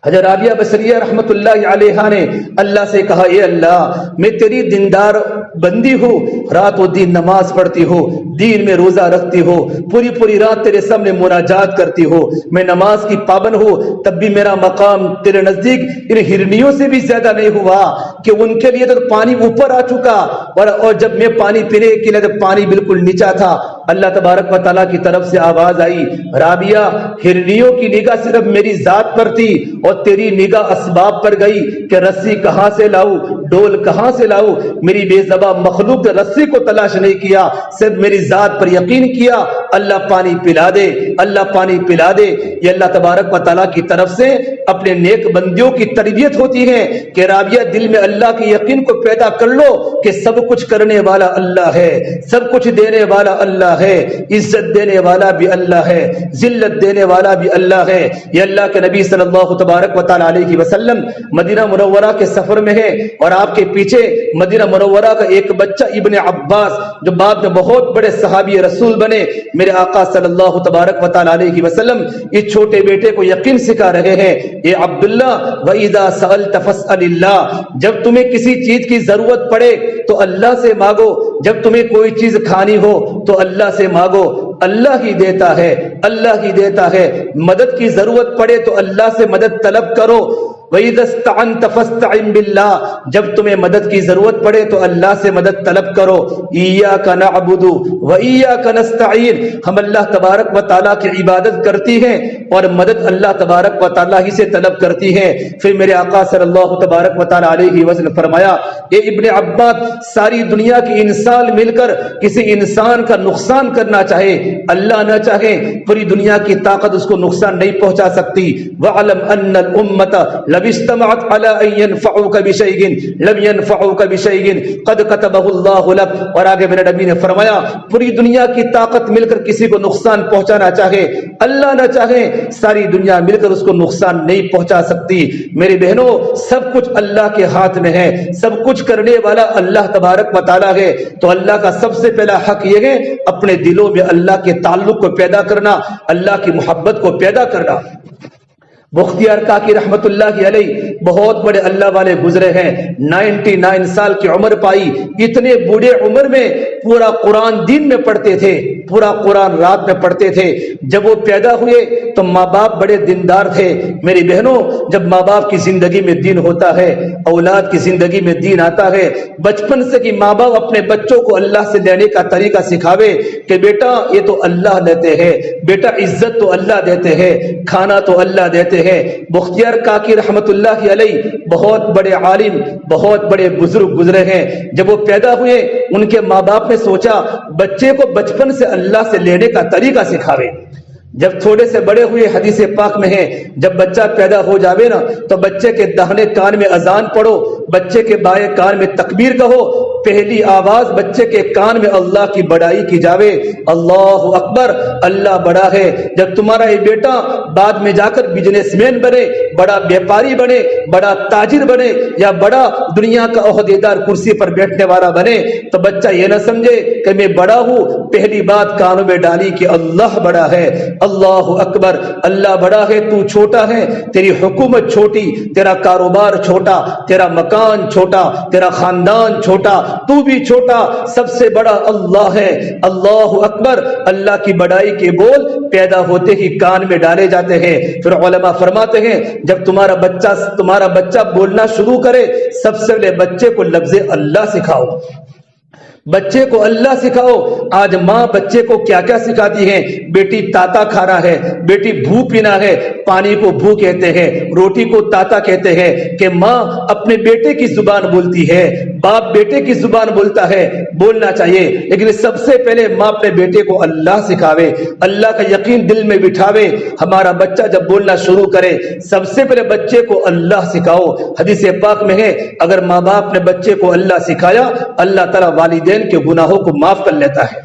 [SPEAKER 1] حضرت رابعہ بصریہ رحمت اللہ علیہا نے اللہ سے کہا، اے اللہ میں تیری دیندار بندی ہوں، رات و دن نماز پڑھتی ہو، دین میں روزہ رکھتی ہو، پوری پوری رات تیرے سامنے مناجات کرتی ہو، میں نماز کی پابند ہوں، تب بھی میرا مقام تیرے نزدیک ان ہرنیوں سے بھی زیادہ نہیں ہوا کہ ان کے لیے تو پانی اوپر آ چکا اور جب میں پانی پینے کے لیے تو پانی بالکل نیچا تھا۔ اللہ تبارک و تعالیٰ کی طرف سے آواز آئی، رابعہ ہرنیوں کی نگاہ صرف میری ذات پر تھی اور تیری نگاہ اسباب پر گئی کہ رسی کہاں سے لاؤں، ڈول کہاں سے لاؤں۔ میری بے زباں مخلوق نے رسی کو تلاش نہیں کیا، صرف میری ذات پر یقین کیا۔ اللہ پانی پلا دے، اللہ پانی پلا دے۔ یہ اللہ تبارک و تعالیٰ کی طرف سے اپنے نیک بندیوں کی تربیت ہوتی ہے کہ رابعہ دل میں اللہ کی یقین کو پیدا کر لو کہ سب کچھ کرنے والا اللہ ہے، سب کچھ دینے والا اللہ ہے، عزت دینے والا بھی اللہ ہے، ذلت دینے والا بھی اللہ ہے۔ یہ اللہ کے نبی صلی اللہ تبارک و تعالیٰ علیہ وسلم مدینہ منورہ کے سفر میں ہے اور آپ کے پیچھے مدینہ منورہ کا ایک بچہ ابن عباس جو بعد میں بہت بڑے صحابی رسول بنے، میرے آقا صلی اللہ تبارک و تعالیٰ علیہ وسلم اس چھوٹے بیٹے کو یقین سکھا رہے ہیں، اے عبداللہ وَإِذَا سَأَلْتَ فَاسْأَلِ اللَّهِ، جب تمہیں کسی چیز کی ضرورت پڑے تو اللہ سے مانگو، جب تمہیں کوئی چیز کھانی ہو تو اللہ سے مانگو، اللہ ہی دیتا ہے، اللہ ہی دیتا ہے۔ مدد کی ضرورت پڑے تو اللہ سے مدد طلب کرو۔ وَإِذَا اسْتَعَنْتَ فَاسْتَعِنْ بِاللَّهِ، جب تمہیں مدد کی ضرورت پڑے تو اللہ سے مدد طلب کرو۔ إِيَّاكَ نَعْبُدُ وَإِيَّاكَ نَسْتَعِينُ، ہم اللہ تبارک و تعالیٰ کی عبادت کرتی ہیں اور مدد اللہ تبارک و تعالیٰ ہی سے طلب کرتی ہیں۔ پھر میرے آقا صلی اللہ تبارک و تعالیٰ علیہ وسلم فرمایا، اے ابن عباس، ساری دنیا کی انسان مل کر کسی انسان کا نقصان کرنا چاہے، اللہ نہ چاہے، پوری دنیا کی طاقت اس کو نقصان نہیں پہنچا سکتی۔ وَعَلَمْ أَنَّ الْأُمَّةَ لو اجتمعت علی ان ينفعوک بشیء لم ينفعوک بشیء قد كتبه اللہ لک. اور آگے میرے نبی نے فرمایا پوری دنیا کی طاقت مل کر کسی کو نقصان پہنچانا چاہے، اللہ نہ چاہے ساری دنیا مل کر اس کو نقصان نہیں پہنچا سکتی. میری بہنوں سب کچھ اللہ کے ہاتھ میں ہے، سب کچھ کرنے والا اللہ تبارک و تعالی ہے. تو اللہ کا سب سے پہلا حق یہ ہے اپنے دلوں میں اللہ کے تعلق کو پیدا کرنا، اللہ کی محبت کو پیدا کرنا. بختیار کاکی رحمت اللہ علیہ بہت بڑے اللہ والے گزرے ہیں، 99 سال کی عمر پائی. اتنے بوڑھے عمر میں پورا قرآن دن میں پڑھتے تھے، پورا قرآن رات میں پڑھتے تھے. جب وہ پیدا ہوئے تو ماں باپ بڑے دیندار تھے. میری بہنوں جب ماں باپ کی زندگی میں دین ہوتا ہے، اولاد کی زندگی میں دین آتا ہے، بچپن سے کہ ماں باپ اپنے بچوں کو اللہ سے لینے کا طریقہ سکھاوے کہ بیٹا یہ تو اللہ دیتے ہیں، بیٹا عزت تو اللہ دیتے ہیں، کھانا تو اللہ دیتے ہیں. بختیار کاکی رحمت اللہ علیہ بہت بڑے عالم، بہت بڑے بزرگ گزرے ہیں. جب وہ پیدا ہوئے ان کے ماں باپ نے سوچا بچے کو بچپن سے اللہ سے لینے کا طریقہ سکھاوے. جب تھوڑے سے بڑے ہوئے حدیث پاک میں ہے جب بچہ پیدا ہو جاوے نا تو بچے کے داہنے کان میں اذان پڑھو، بچے کے بائیں کان میں تکبیر کہو. پہلی آواز بچے کے کان میں اللہ کی بڑائی کی جاوے، اللہ اکبر، اللہ بڑا ہے. جب تمہارا یہ بیٹا بعد میں جا کر بزنس مین بنے، بڑا بیپاری بنے، بڑا تاجر بنے یا بڑا دنیا کا عہدیدار کرسی پر بیٹھنے والا بنے تو بچہ یہ نہ سمجھے کہ میں بڑا ہوں، پہلی بات کانوں میں ڈالی کہ اللہ بڑا ہے، اللہ اکبر، اللہ بڑا ہے، تو چھوٹا ہے، تیری حکومت چھوٹی، تیرا کاروبار چھوٹا، تیرا مکان چھوٹا، تیرا خاندان چھوٹا، تو بھی چھوٹا، سب سے بڑا اللہ ہے. اللہ اکبر، اللہ کی بڑائی کے بول پیدا ہوتے ہی کان میں ڈالے جاتے ہیں. پھر علماء فرماتے ہیں جب تمہارا بچہ بولنا شروع کرے سب سے پہلے بچے کو لفظ اللہ سکھاؤ، بچے کو اللہ سکھاؤ. آج ماں بچے کو کیا کیا سکھاتی ہے، بیٹی تاتا کھانا ہے، بیٹی بھو پینا ہے، پانی کو بھو کہتے ہیں، روٹی کو تاتا کہتے ہیں. کہ ماں اپنے بیٹے کی زبان بولتی ہے، باپ بیٹے کی زبان بولتا ہے، بولنا چاہیے. لیکن سب سے پہلے ماں اپنے بیٹے کو اللہ سکھاوے، اللہ کا یقین دل میں بٹھاوے. ہمارا بچہ جب بولنا شروع کرے سب سے پہلے بچے کو اللہ سکھاؤ. حدیث پاک میں ہے اگر ماں باپ نے بچے کو اللہ سکھایا اللہ تعالیٰ والدین کے گناہوں کو معاف کر لیتا ہے.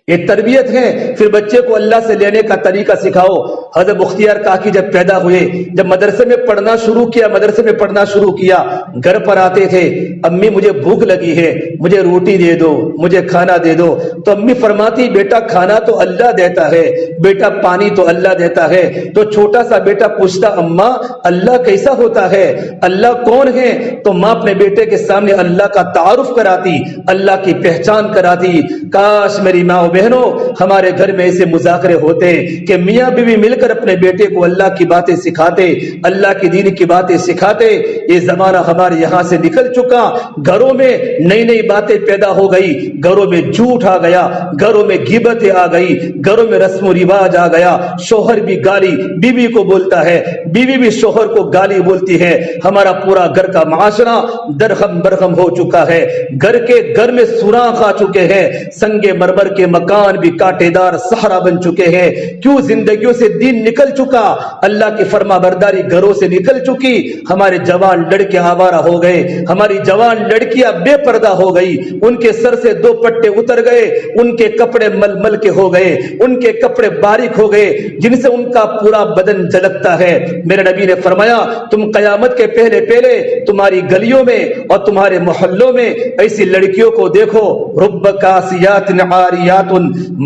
[SPEAKER 1] یہ تربیت ہے. پھر بچے کو اللہ سے لینے کا طریقہ سکھاؤ. حضرت بختیار کاکی جب پیدا ہوئے، جب مدرسے میں پڑھنا شروع کیا، گھر پر آتے تھے، امی مجھے بھوک لگی ہے، مجھے روٹی دے دو، مجھے کھانا دے دو. تو امی فرماتی بیٹا کھانا تو اللہ دیتا ہے، بیٹا پانی تو اللہ دیتا ہے. تو چھوٹا سا بیٹا پوچھتا اماں اللہ کیسا ہوتا ہے، اللہ کون ہے؟ تو ماں اپنے بیٹے کے سامنے اللہ کا تعارف کراتی، اللہ کی پہچان کراتی. کاش میری ماں بہنوں ہمارے گھر میں ایسے مذاکرے ہوتے کہ میاں بیوی مل کر اپنے بیٹے کو اللہ کی باتیں سکھاتے، اللہ کی دین کی باتیں سکھاتے. یہ زمانہ ہمارے یہاں سے نکل چکا. گھروں میں نئی نئی باتیں پیدا ہو گئی، گھروں میں جھوٹ آ گیا، گھروں میں غیبتیں آ گئی، گھروں میں رسم و رواج آ گیا. شوہر بھی گالی بیوی کو بولتا ہے، بیوی بھی شوہر کو گالی بولتی ہے. ہمارا پورا گھر کا معاشرہ درہم برہم ہو چکا ہے. گھر میں سوراخ آ چکے ہیں، سنگ مرمر کے مکان بھی کانٹے دار صحرا بن چکے ہیں. کیوں؟ زندگیوں سے دین نکل چکا، اللہ کی فرما برداری گھروں سے نکل چکی. ہمارے جوان لڑکے آوارہ ہو گئے، ہماری جوان لڑکیاں بے پردہ ہو گئی، ان کے سر سے 2 پٹے اتر گئے، ان کے کپڑے مل مل کے ہو گئے، ان کے کپڑے باریک ہو گئے جن سے ان کا پورا بدن جھلکتا ہے. میرے نبی نے فرمایا تم قیامت کے پہلے تمہاری گلیوں میں اور تمہارے محلوں میں ایسی لڑکیوں کو دیکھو، رب کاسیات عاریات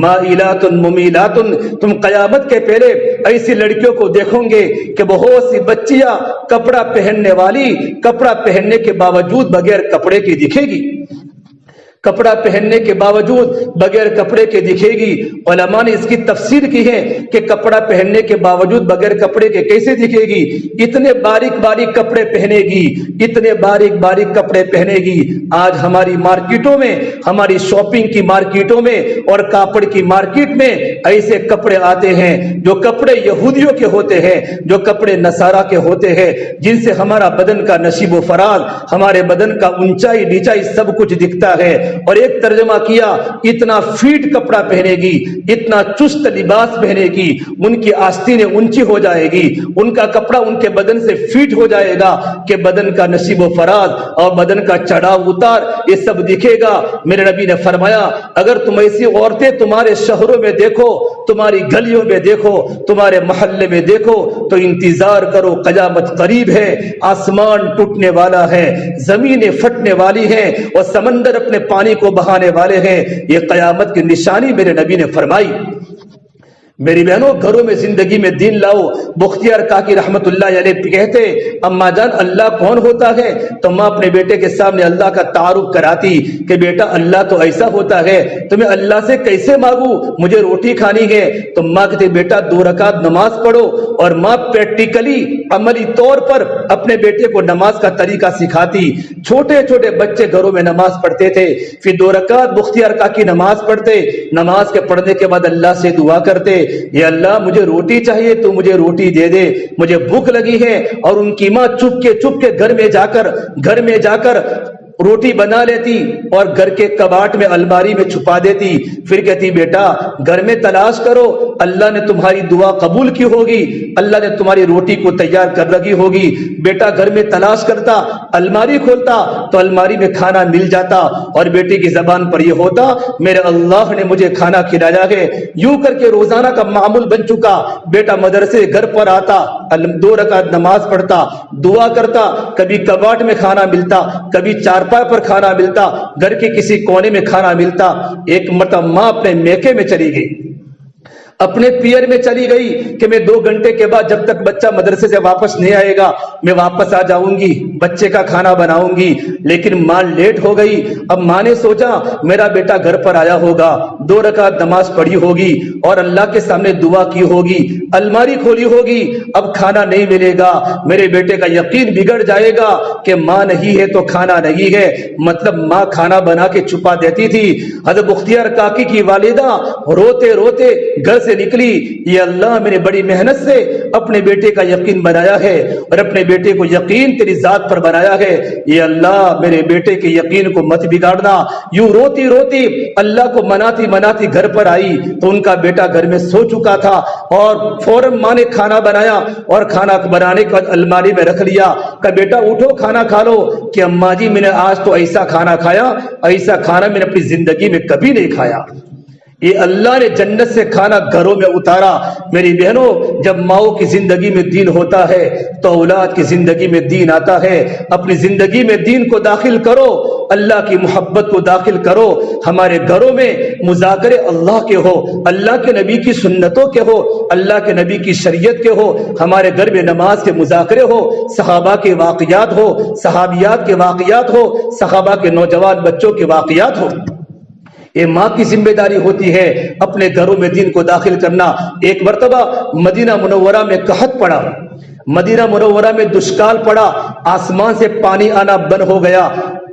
[SPEAKER 1] مائلات ممیلات. تم قیامت کے پہلے ایسی لڑکیوں کو دیکھو گے کہ بہت سی بچیاں کپڑا پہننے والی کپڑا پہننے کے باوجود بغیر کپڑے کی دکھے گی، کپڑا پہننے کے باوجود بغیر کپڑے کے دکھے گی. علماء نے اس کی تفسیر کی ہے کہ کپڑا پہننے کے باوجود بغیر کپڑے کے کیسے دکھے گی؟ اتنے باریک باریک کپڑے پہنے گی، اتنے باریک باریک کپڑے پہنے گی. آج ہماری مارکیٹوں میں، ہماری شاپنگ کی مارکیٹوں میں اور کاپڑ کی مارکیٹ میں ایسے کپڑے آتے ہیں جو کپڑے یہودیوں کے ہوتے ہیں، جو کپڑے نصارہ کے ہوتے ہیں، جن سے ہمارا بدن کا نشیب و فراز، ہمارے بدن کا اونچائی نیچائی سب کچھ دکھتا ہے. اور ایک ترجمہ کیا اتنا فیٹ کپڑا پہنے گی، اتنا چست لباس پہنے گی، ان کی آستینیں اونچی ہو جائے گی، ان کا کپڑا ان کے بدن سے فیٹ ہو جائے گا کہ بدن کا نصیب و فراز اور بدن کا چڑھاؤ اتار یہ سب دکھے گا۔ میرے نبی نے فرمایا اگر تم ایسی عورتیں تمہارے شہروں میں دیکھو، تمہاری گلیوں میں دیکھو، تمہارے محلے میں دیکھو تو انتظار کرو، قیامت قریب ہے، آسمان ٹوٹنے والا ہے، زمینیں پھٹنے والی ہیں اور سمندر اپنے پانی کو بہانے والے ہیں، یہ قیامت کی نشانی میرے نبی نے فرمائی۔ میری بہنوں گھروں میں زندگی میں دین لاؤ۔ بختیار کاکی رحمت اللہ علیہ کہتے اما جان اللہ کون ہوتا ہے؟ تو ماں اپنے بیٹے کے سامنے اللہ کا تعارف کراتی کہ بیٹا اللہ تو ایسا ہوتا ہے، تمہیں اللہ سے کیسے مانگوں، مجھے روٹی کھانی ہے۔ تو ماں کہتے بیٹا 2 رکعت نماز پڑھو، اور ماں پریکٹیکلی عملی طور پر اپنے بیٹے کو نماز کا طریقہ سکھاتی۔ چھوٹے چھوٹے بچے گھروں میں نماز پڑھتے تھے، پھر 2 رکعت بختیار کاکی نماز پڑھتے، نماز کے پڑھنے کے بعد اللہ سے دعا کرتے یا اللہ مجھے روٹی چاہیے تو مجھے روٹی دے دے، مجھے بھوک لگی ہے۔ اور ان کی ماں چپ کے گھر میں جا کر روٹی بنا لیتی اور گھر کے کباٹ میں الماری میں چھپا دیتی، پھر کہتی بیٹا گھر میں تلاش کرو، اللہ نے تمہاری دعا قبول کی ہوگی، اللہ نے تمہاری روٹی کو تیار کر رکھی ہوگی۔ بیٹا گھر میں تلاش کرتا، الماری کھولتا تو الماری میں کھانا مل جاتا، اور بیٹے کی زبان پر یہ ہوتا میرے اللہ نے مجھے کھانا کھلایا ہے۔ یوں کر کے روزانہ کا معمول بن چکا۔ بیٹا مدرسے گھر پر آتا، 2 رکعت نماز پڑھتا، دعا کرتا، کبھی کباٹ میں کھانا ملتا، کبھی چارپائی پر کھانا ملتا، گھر کے کسی کونے میں کھانا ملتا۔ ایک مرتبہ ماں اپنے میکے میں چلی گئی، اپنے پیئر میں چلی گئی کہ میں 2 گھنٹے کے بعد جب تک بچہ مدرسے سے واپس نہیں آئے گا میں واپس آ جاؤں گی، بچے کا کھانا بناؤں گی۔ لیکن ماں لیٹ ہو گئی۔ اب ماں نے سوچا میرا بیٹا گھر پر آیا ہوگا، 2 رکعت نماز پڑھی ہوگی اور اللہ کے سامنے دعا کی ہوگی، الماری کھولی ہوگی، اب کھانا نہیں ملے گا، میرے بیٹے کا یقین بگڑ جائے گا کہ ماں نہیں ہے تو کھانا نہیں ہے، مطلب ماں کھانا بنا کے چھپا دیتی تھی۔ حضرت بختیار کاکی کی والدہ روتے روتے گھر سے نکلی، یہ اللہ میں نے بڑی محنت سے اپنے بیٹے کا یقین بنایا ہے اور اپنے بیٹے کو یقین تیری ذات پر بنایا ہے، یہ اللہ میرے بیٹے کے یقین کو مت بگاڑنا۔ یوں روتی روتی اللہ کو مناتی گھر پر آئی تو ان کا بیٹا گھر میں سو چکا تھا، اور فوراً ماں نے کھانا بنایا اور کھانا بنانے کے بعد الماری میں رکھ لیا کہ بیٹا اٹھو کھانا کھا لو۔ کہ اماں جی میں نے آج تو ایسا کھانا کھایا، ایسا کھانا میں نے اپنی زندگی میں کبھی نہیں کھایا۔ یہ اللہ نے جنت سے کھانا گھروں میں اتارا۔ میری بہنوں جب ماؤں کی زندگی میں دین ہوتا ہے تو اولاد کی زندگی میں دین آتا ہے۔ اپنی زندگی میں دین کو داخل کرو، اللہ کی محبت کو داخل کرو۔ ہمارے گھروں میں مذاکرے اللہ کے ہو، اللہ کے نبی کی سنتوں کے ہو، اللہ کے نبی کی شریعت کے ہو۔ ہمارے گھر میں نماز کے مذاکرے ہو، صحابہ کے واقعات ہو، صحابیات کے واقعات ہو، صحابہ کے نوجوان بچوں کے واقعات ہو۔ یہ ماں کی ذمہ داری ہوتی ہے اپنے گھروں میں دین کو داخل کرنا۔ ایک مرتبہ مدینہ منورہ میں قحط پڑا، مدینہ منورہ میں دشکال پڑا، آسمان سے پانی آنا بند ہو گیا،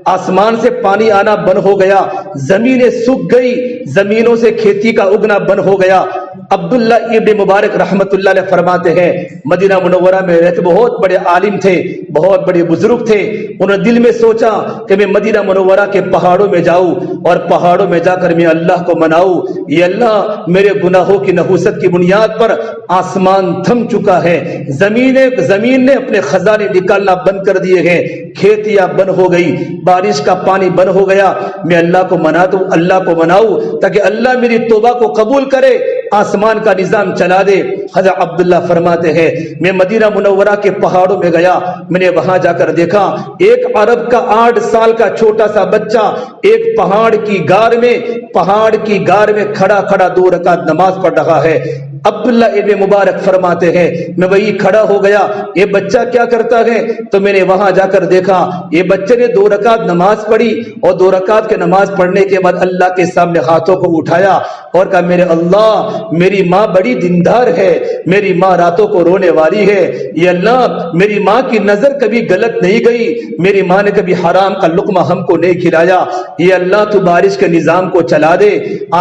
[SPEAKER 1] آسمان سے پانی آنا بند ہو گیا، زمینیں سوکھ گئی، زمینوں سے کھیتی کا اگنا بند ہو گیا۔ عبداللہ ابن مبارک رحمت اللہ علیہ فرماتے ہیں مدینہ منورہ میں رہتے بہت بڑے عالم تھے، بہت بڑے بزرگ تھے۔ انہوں نے دل میں سوچا کہ میں مدینہ منورہ کے پہاڑوں میں جاؤں اور پہاڑوں میں جا کر میں اللہ کو مناؤں۔ یہ اللہ میرے گناہوں کی نحوست کی بنیاد پر آسمان تھم چکا ہے، زمین نے اپنے خزانے نکالنا بند کر دیے ہیں، کھیتیاں بند ہو گئی، بارش کا پانی بند ہو گیا، میں اللہ کو مناؤں تاکہ اللہ میری توبہ کو قبول کرے، آسمان کا نظام چلا دے۔ حضرت عبداللہ فرماتے ہیں میں مدینہ منورہ کے پہاڑوں میں گیا، میں نے وہاں جا کر دیکھا ایک عرب کا 8 سال کا چھوٹا سا بچہ ایک پہاڑ کی غار میں کھڑا 2 رکعت نماز پڑھ رہا ہے۔ عبداللہ ابن مبارک فرماتے ہیں میں وہی کھڑا ہو گیا، یہ بچہ کیا کرتا ہے؟ تو میں نے وہاں جا کر دیکھا یہ بچے نے 2 رکعت نماز پڑھی اور 2 رکعت کے نماز پڑھنے کے بعد اللہ کے سامنے ہاتھوں کو اٹھایا اور کہا میرے اللہ میری ماں بڑی دیندار ہے، میری ماں راتوں کو رونے والی ہے، یہ اللہ میری ماں کی نظر کبھی غلط نہیں گئی، میری ماں نے کبھی حرام کا لقمہ ہم کو نہیں کھلایا، یہ اللہ تو بارش کے نظام کو چلا دے،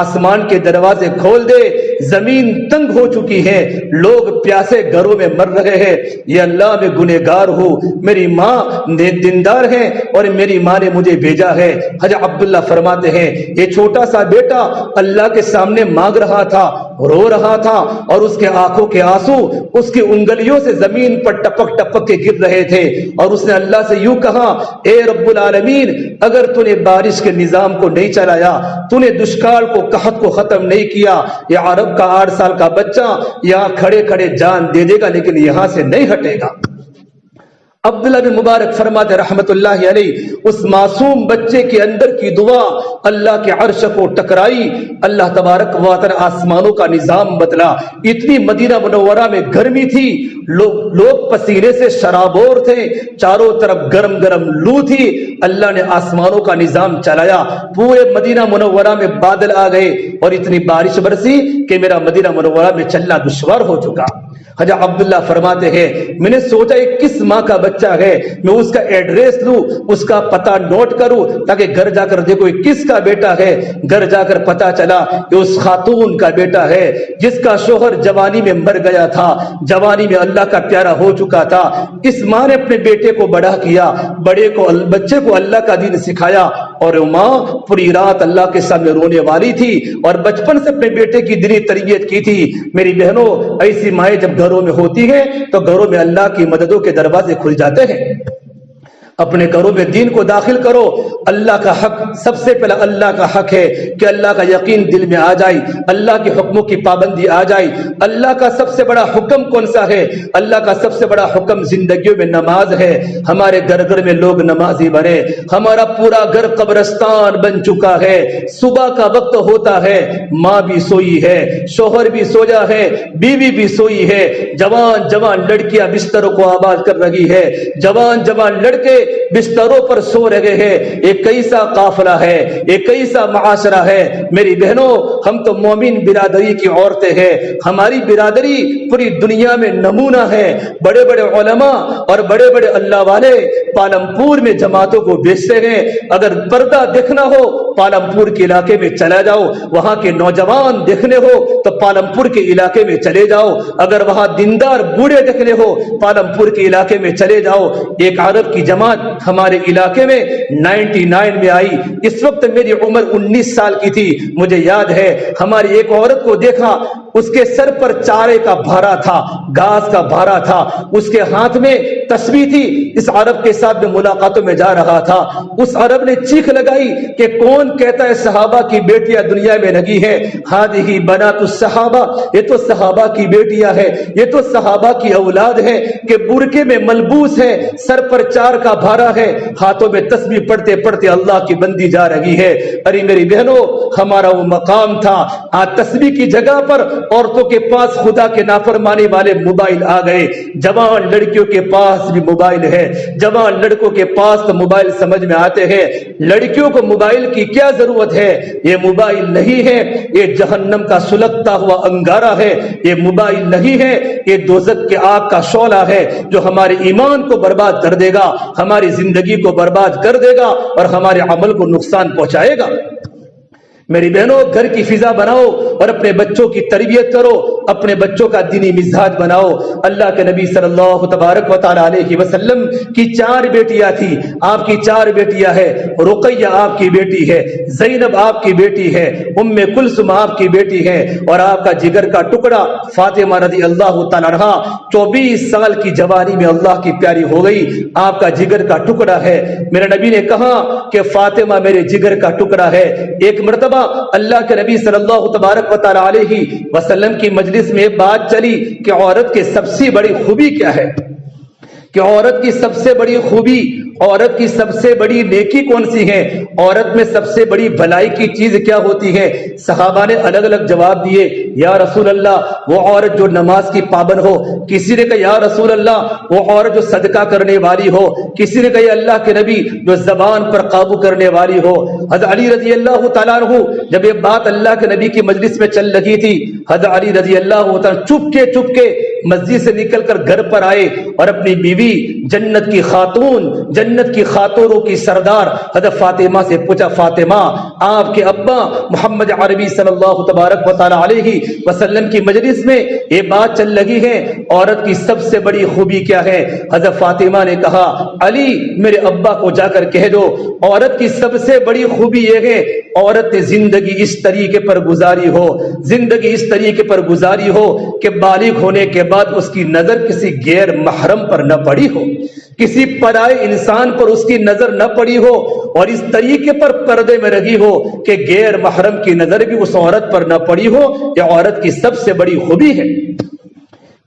[SPEAKER 1] آسمان کے دروازے کھول دے، زمین تنگ تنگ ہو چکی ہیں، لوگ پیاسے گھروں میں مر رہے ہیں، یہ اللہ میں گنہگار ہوں، میری ماں دیندار ہے اور میری ماں نے مجھے بھیجا ہے۔ حضرت عبداللہ فرماتے ہیں یہ چھوٹا سا بیٹا اللہ کے سامنے مانگ رہا تھا، رو رہا تھا، اور اس کے آنکھوں کے آنسو اس کی انگلیوں سے زمین پر ٹپک ٹپک کے گر رہے تھے، اور اس نے اللہ سے یوں کہا، اے رب العالمین، اگر تو نے بارش کے نظام کو نہیں چلایا، تو نے دشکال کو قحط کو ختم نہیں کیا، یہ عرب کا 8 سال کا بچہ یہاں کھڑے کھڑے جان دے دے گا لیکن یہاں سے نہیں ہٹے گا۔ عبداللہ بن مبارک فرماتے رحمت اللہ علیہ، اس معصوم بچے کے اندر کی دعا اللہ کے عرش کو ٹکرائی، اللہ تبارک و تعالی آسمانوں کا نظام بدلا۔ اتنی مدینہ منورہ میں گرمی تھی، لوگ پسینے سے شرابور تھے، چاروں طرف گرم گرم لو تھی، اللہ نے آسمانوں کا نظام چلایا، پورے مدینہ منورہ میں بادل آ گئے اور اتنی بارش برسی کہ میرا مدینہ منورہ میں چلنا دشوار ہو چکا۔ حضرت عبداللہ فرماتے ہیں میں نے سوچا یہ کس ماں کا بچہ ہے، میں اس کا ایڈریس لوں، اس کا پتہ نوٹ کروں تاکہ گھر جا کر دیکھو یہ کس کا بیٹا ہے۔ گھر جا کر پتہ چلا کہ اس خاتون کا بیٹا ہے جس کا شوہر جوانی میں مر گیا تھا، جوانی میں اللہ کا پیارا ہو چکا تھا۔ اس ماں نے اپنے بیٹے کو بڑا کیا، بچے کو اللہ کا دین سکھایا، اور وہ ماں پوری رات اللہ کے سامنے رونے والی تھی اور بچپن سے اپنے بیٹے کی دینی تربیت کی تھی۔ میری بہنوں، ایسی مائیں جب گھروں میں ہوتی ہیں تو گھروں میں اللہ کی مددوں کے دروازے کھل جاتے ہیں۔ اپنے گھروں میں دین کو داخل کرو۔ اللہ کا حق سب سے پہلا اللہ کا حق ہے کہ اللہ کا یقین دل میں آ جائے، اللہ کے حکموں کی پابندی آ جائے۔ اللہ کا سب سے بڑا حکم کون سا ہے؟ اللہ کا سب سے بڑا حکم زندگیوں میں نماز ہے۔ ہمارے گھر گھر میں لوگ نمازی بنے، ہمارا پورا گھر قبرستان بن چکا ہے۔ صبح کا وقت ہوتا ہے، ماں بھی سوئی ہے، شوہر بھی سویا ہے، بیوی بھی سوئی ہے، جوان جوان لڑکیاں بستروں کو آباد کر رہی ہے، جوان جوان لڑکے بستروں پر سو رہے ہیں۔ ایک کیسا قافلہ ہے، ایک کیسا معاشرہ ہے۔ میری بہنوں، ہم تو مومن برادری کی عورتیں ہیں، ہماری برادری پوری دنیا میں نمونہ ہے۔ بڑے بڑے علماء اور بڑے بڑے اللہ والے پالمپور میں جماعتوں کو بیچتے ہیں۔ اگر پردہ دیکھنا ہو پالمپور کے علاقے میں چلا جاؤ، وہاں کے نوجوان دیکھنے ہو تو پالمپور کے علاقے میں چلے جاؤ، اگر وہاں دیندار بوڑھے دیکھنے ہو پالمپور کے علاقے میں چلے جاؤ۔ ایک عرب کی جماعت ہمارے علاقے میں 99 میں آئی، اس وقت میری عمر 19 سال کی تھی۔ مجھے یاد ہے ہماری ایک عورت کو دیکھا، اس کے سر پر چارے کا بھارا تھا، گھاس کا بھارا تھا، اس کے ہاتھ میں تسبیح تھی۔ اس عرب کے ساتھ میں ملاقاتوں میں جا رہا تھا، اس عرب نے چیخ لگائی کہ کون کہتا ہے صحابہ کی بیٹیاں دنیا میں لگی ہے؟ ہذہ بنات الصحابہ، یہ تو صحابہ کی بیٹیاں ہے، یہ تو صحابہ کی اولاد ہے کہ برقعے میں ملبوس ہے، سر پر چار کا بھارا ہے، ہاتھوں میں تسبیح پڑھتے پڑھتے اللہ کی بندی جا رہی ہے۔ ارے میری بہنوں، ہمارا وہ مقام تھا، آج تسبیح کی جگہ پر عورتوں کے پاس خدا کے نافرمانی والے موبائل آ گئے۔ جوان لڑکیوں کے پاس بھی موبائل ہے، جوان لڑکوں کے پاس تو موبائل سمجھ میں آتے ہیں۔ لڑکیوں کو موبائل کی کیا ضرورت ہے؟ یہ موبائل نہیں ہے، یہ جہنم کا سلگتا ہوا انگارہ ہے۔ یہ موبائل نہیں ہے، یہ دوزخ کے آگ کا شعلہ ہے جو ہمارے ایمان کو برباد کر دے گا، ہماری زندگی کو برباد کر دے گا اور ہمارے عمل کو نقصان پہنچائے گا۔ میری بہنوں، گھر کی فضا بناؤ اور اپنے بچوں کی تربیت کرو، اپنے بچوں کا دینی مزاج بناؤ۔ اللہ کے نبی صلی اللہ تبارک و تعالی علیہ وسلم کی 4 بیٹیاں تھی، آپ کی 4 بیٹیاں ہیں۔ رقیہ آپ کی بیٹی ہے، زینب آپ کی بیٹی ہے، ام کلثوم آپ کی بیٹی ہے، اور آپ کا جگر کا ٹکڑا فاطمہ رضی اللہ تعالی عنہا 24 سال کی جوانی میں اللہ کی پیاری ہو گئی، آپ کا جگر کا ٹکڑا ہے۔ میرے نبی نے کہا کہ فاطمہ میرے جگر کا ٹکڑا ہے۔ ایک مرتبہ اللہ کے نبی صلی اللہ تبارک و تعالی علیہ وسلم کی مجلس میں بات چلی کہ عورت کی سب سے بڑی خوبی کیا ہے، کہ عورت کی سب سے بڑی خوبی، عورت کی سب سے بڑی نیکی کون سی ہے، عورت میں سب سے بڑی بھلائی کی چیز کیا ہوتی ہے؟ صحابہ نے الگ الگ جواب دیے، یا رسول اللہ وہ عورت جو نماز کی پابند ہو، کسی نے کہا یا رسول اللہ وہ عورت جو صدقہ کرنے والی ہو، کسی نے کہا یا اللہ کے نبی جو زبان پر قابو کرنے والی ہو۔ حضرت علی رضی اللہ تعالیٰ عنہ جب یہ بات اللہ کے نبی کی مجلس میں چل رہی تھی، حضرت علی رضی اللہ تعالیٰ چپ کے مسجد سے نکل کر گھر پر آئے اور اپنی بیوی جنت کی خاتونوں کی سردار حضرت فاطمہ سے پوچھا، فاطمہ آپ کے ابا محمد عربی صلی اللہ تبارک و تعالی علیہ وسلم کی مجلس میں یہ بات چل لگی ہے، عورت کی سب سے بڑی خوبی کیا ہے؟ حضرت فاطمہ نے کہا، علی میرے ابا کو جا کر کہہ دو عورت کی سب سے بڑی خوبی یہ ہے عورت نے زندگی اس طریقے پر گزاری ہو کہ بالغ ہونے کے بعد اس کی نظر کسی غیر محرم پر نہ پڑی ہو، کسی پرائے انسان پر اس کی نظر نہ پڑی ہو، اور اس طریقے پر پردے میں رہی ہو کہ غیر محرم کی نظر بھی اس عورت پر نہ پڑی ہو۔ یہ عورت کی سب سے بڑی خوبی ہے۔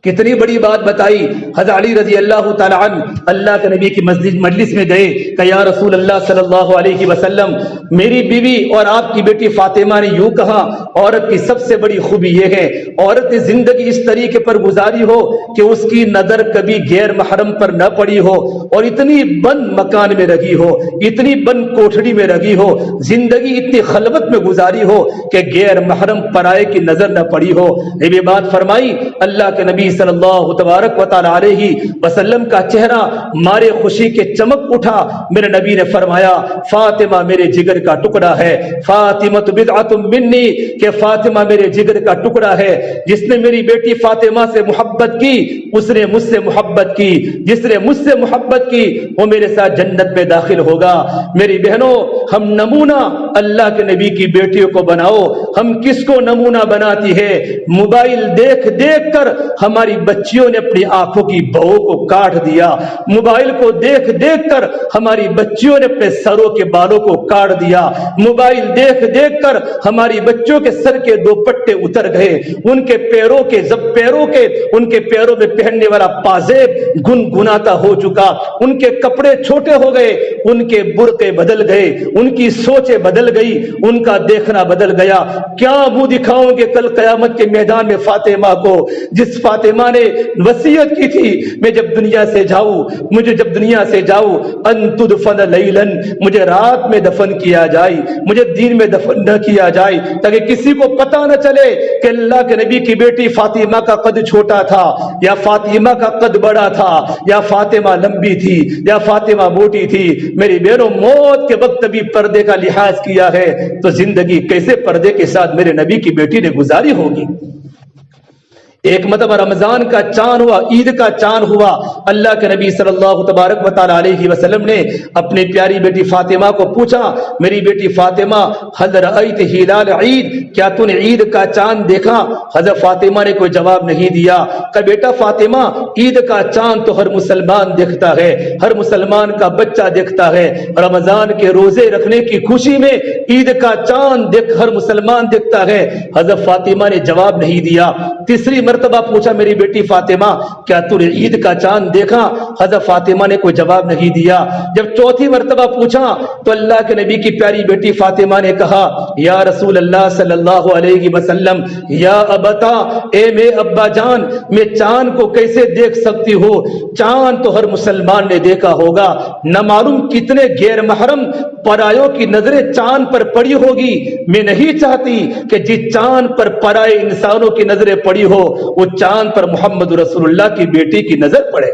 [SPEAKER 1] کتنی بڑی بات بتائی۔ حضرت علی رضی اللہ تعالی عنہ اللہ کے نبی کی مجلس میں گئے کہ یا رسول اللہ صلی اللہ علیہ وسلم، میری بیوی اور آپ کی بیٹی فاطمہ نے یوں کہا عورت کی سب سے بڑی خوبی یہ ہے عورت نے زندگی اس طریقے پر گزاری ہو کہ اس کی نظر کبھی غیر محرم پر نہ پڑی ہو، اور اتنی بند مکان میں رہی ہو، اتنی بند کوٹھڑی میں رہی ہو، زندگی اتنی خلوت میں گزاری ہو کہ غیر محرم پرائے کی نظر نہ پڑی ہو۔ یہ بات فرمائی، اللہ کے نبی صلی اللہ تبارک و تعالی علیہ وسلم کا چہرہ مارے خوشی کے چمک اٹھا۔ میرے نبی نے فرمایا، فاطمہ میرے جگر کا ٹکڑا ہے، فاطمہ بدعۃ منی، کہ فاطمہ میرے جگر کا ٹکڑا ہے۔ جس نے میری بیٹی فاطمہ سے محبت کی اس نے مجھ سے محبت کی، جس نے مجھ سے محبت کی وہ میرے ساتھ جنت میں داخل ہوگا۔ میری بہنوں، ہم نمونہ اللہ کے نبی کی بیٹیوں کو بناؤ۔ ہم کس کو نمونہ بناتی ہے؟ موبائل دیکھ دیکھ کر ہماری بچیوں نے اپنی آنکھوں کی بہو کو کاٹ دیا، موبائل کو دیکھ دیکھ کر ہماری بچیوں نے اپنے سروں کے بالوں کو کاٹ دیا، موبائل دیکھ دیکھ کر ہماری بچوں کے سر کے دو پٹے اتر گئے، ان کے پیروں میں پہننے والا پازیب گنگناتا ہو چکا، ان کے کپڑے چھوٹے ہو گئے، ان کے برقعے بدل گئے، ان کی سوچیں بدل گئی، ان کا دیکھنا بدل گیا۔ کیا منہ دکھاؤں گے کل قیامت کے میدان میں فاطمہ کو، جس فاطمہ نے وصیت کی تھی میں جب دنیا سے جاؤں ان تدفن لیلا، مجھے رات میں دفن کیا جائے، مجھے دن میں دفن نہ کیا جائے، تاکہ کسی کو پتہ نہ چلے کہ اللہ کے نبی کی بیٹی فاطمہ کا قد چھوٹا تھا یا فاطمہ کا قد بڑا تھا یا فاطمہ لمبی تھی یا فاطمہ موٹی تھی۔ میری بہنوں، موت کے وقت بھی پردے کا لحاظ کیا ہے تو زندگی کیسے پردے کے ساتھ میرے نبی کی بیٹی نے گزاری ہوگی۔ ایک مرتبہ رمضان کا چاند ہوا، عید کا چاند ہوا، اللہ کے نبی صلی اللہ تبارک و تعالی علیہ وسلم نے اپنی پیاری بیٹی فاطمہ کو پوچھا، میری بیٹی فاطمہ هل رأیت ہلال عید، کیا تو نے عید کا چاند دیکھا؟ حضرت فاطمہ نے کوئی جواب نہیں دیا۔ کہ بیٹا فاطمہ، عید کا چاند تو ہر مسلمان دیکھتا ہے، ہر مسلمان کا بچہ دیکھتا ہے، رمضان کے روزے رکھنے کی خوشی میں عید کا چاند ہر مسلمان دیکھتا ہے۔ حضرت فاطمہ نے جواب نہیں دیا۔ تیسری مرتبہ پوچھا، میری بیٹی فاطمہ کیا تو نے عید کا چاند دیکھا؟ حضرت فاطمہ نے کوئی جواب نہیں دیا۔ جب چوتھی مرتبہ پوچھا تو اللہ کے نبی کی پیاری بیٹی فاطمہ نے کہا، یا رسول اللہ صلی اللہ علیہ وسلم، یا ابتا، اے میرے ابا جان، میں چاند کو کیسے دیکھ سکتی ہوں؟ چاند تو ہر مسلمان نے دیکھا ہوگا، نہ معلوم کتنے غیر محرم پرایوں کی نظریں چاند پر پڑی ہوگی۔ میں نہیں چاہتی کہ جس چاند پر پرائے انسانوں کی نظریں پڑی ہو وہ چاند پر محمد رسول اللہ کی بیٹی کی نظر پڑے۔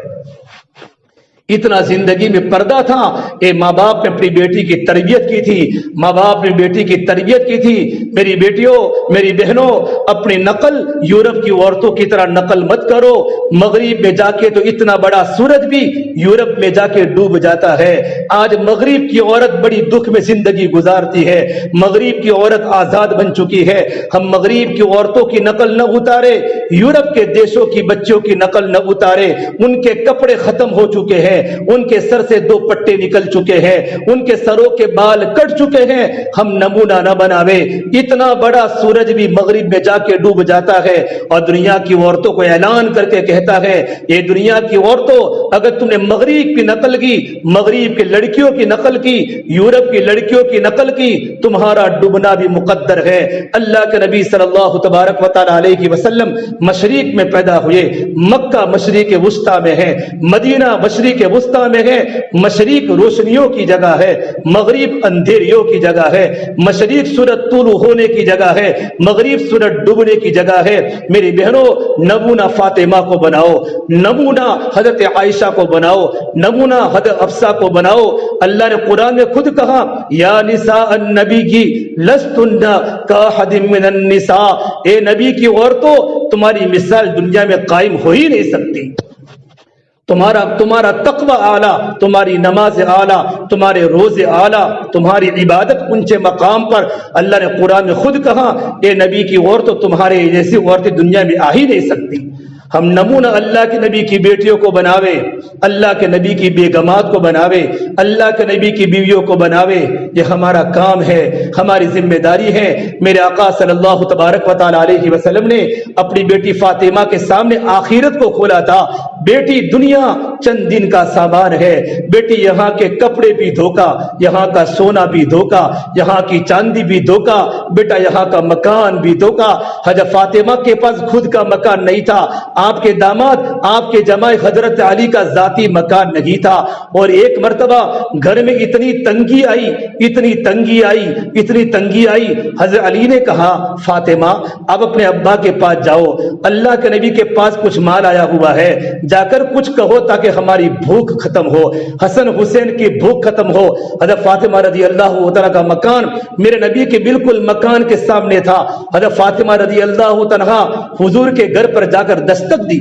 [SPEAKER 1] اتنا زندگی میں پردہ تھا۔ اے ماں باپ نے اپنی بیٹی کی تربیت کی تھی، ماں باپ نے بیٹی کی تربیت کی تھی۔ میری بیٹیوں، میری بہنوں، اپنی نقل یورپ کی عورتوں کی طرح نقل مت کرو۔ مغرب میں جا کے تو اتنا بڑا سورج بھی یورپ میں جا کے ڈوب جاتا ہے۔ آج مغرب کی عورت بڑی دکھ میں زندگی گزارتی ہے، مغرب کی عورت آزاد بن چکی ہے۔ ہم مغرب کی عورتوں کی نقل نہ اتارے، یورپ کے دیشوں کی بچوں کی نقل نہ اتارے۔ ان کے کپڑے ختم ہو چکے ہیں، ان کے سر سے دو پٹے نکل چکے ہیں، ان کے سروں کے بال کٹ چکے ہیں۔ ہم نمونہ نہ بناوے۔ اتنا بڑا سورج بھی مغرب میں جا کے ڈوب جاتا ہے اور دنیا کی عورتوں کو اعلان کر کے کہتا ہے، یہ دنیا کی عورتوں، اگر تم نے مغرب کی نقل کی، مغرب کی لڑکیوں کی نقل کی، یورپ کی لڑکیوں کی نقل کی، تمہارا ڈوبنا بھی مقدر ہے۔ اللہ کے نبی صلی اللہ تبارک و تعالی علیہ وسلم مشرق میں پیدا ہوئے، مکہ مشرق وسطی میں ہے، مدینہ مشرق وسطی میں ہے، مشرق روشنیوں کی جگہ ہے، مغرب اندھیریوں کی جگہ ہے، مشرق سورج طلوع ہونے کی جگہ ہے، مغرب سورج ڈوبنے کی جگہ ہے۔ میری بہنوں، نمونہ فاطمہ کو بناؤ، نمونہ حضرت عائشہ کو بناؤ، نمونہ حضرت حفصہ کو بناؤ۔ اللہ نے قرآن میں خود کہا، یا نساء النبی کی لستن کاحد من النساء، اے نبی کی عورتوں، تمہاری مثال دنیا میں قائم ہو ہی نہیں سکتی۔ تمہارا تقوی اعلیٰ، تمہاری نماز اعلیٰ، تمہارے روزے اعلیٰ، تمہاری عبادت اونچے مقام پر۔ اللہ نے قرآن میں خود کہا، اے نبی کی عورتوں، تمہارے جیسی عورتیں دنیا میں آ ہی نہیں سکتی۔ ہم نمونہ اللہ کے نبی کی بیٹیوں کو بناوے، اللہ کے نبی کی بیگمات کو بناوے، اللہ کے نبی کی بیویوں کو بناوے۔ یہ ہمارا کام ہے، ہماری ذمہ داری ہے۔ میرے آقا صلی اللہ تبارک و تعالی علیہ وسلم نے اپنی بیٹی فاطمہ کے سامنے آخرت کو کھولا تھا۔ بیٹی دنیا چند دن کا سامان ہے، بیٹی یہاں کے کپڑے بھی دھوکا، یہاں کا سونا بھی دھوکا، یہاں کی چاندی بھی دھوکا، بیٹا یہاں کا مکان بھی دھوکا۔ حضرت فاطمہ کے پاس خود کا مکان نہیں تھا، آپ کے داماد، آپ کے جمائی حضرت علی کا ذاتی مکان نہیں تھا۔ اور ایک مرتبہ گھر میں اتنی تنگی آئی، اتنی تنگی آئی، اتنی تنگی آئی، حضرت علی نے کہا، فاطمہ اب اپنے ابا کے پاس جاؤ، اللہ کے نبی کے پاس کچھ مال آیا ہوا ہے، جا کر کچھ کہو تاکہ ہماری بھوک ختم ہو، حسن حسین کی بھوک ختم ہو۔ حضرت فاطمہ رضی اللہ تعالیٰ کا مکان میرے نبی کے بالکل مکان کے سامنے تھا۔ حضرت فاطمہ رضی اللہ تعالیٰ حضور کے گھر پر جا کر دستک دی۔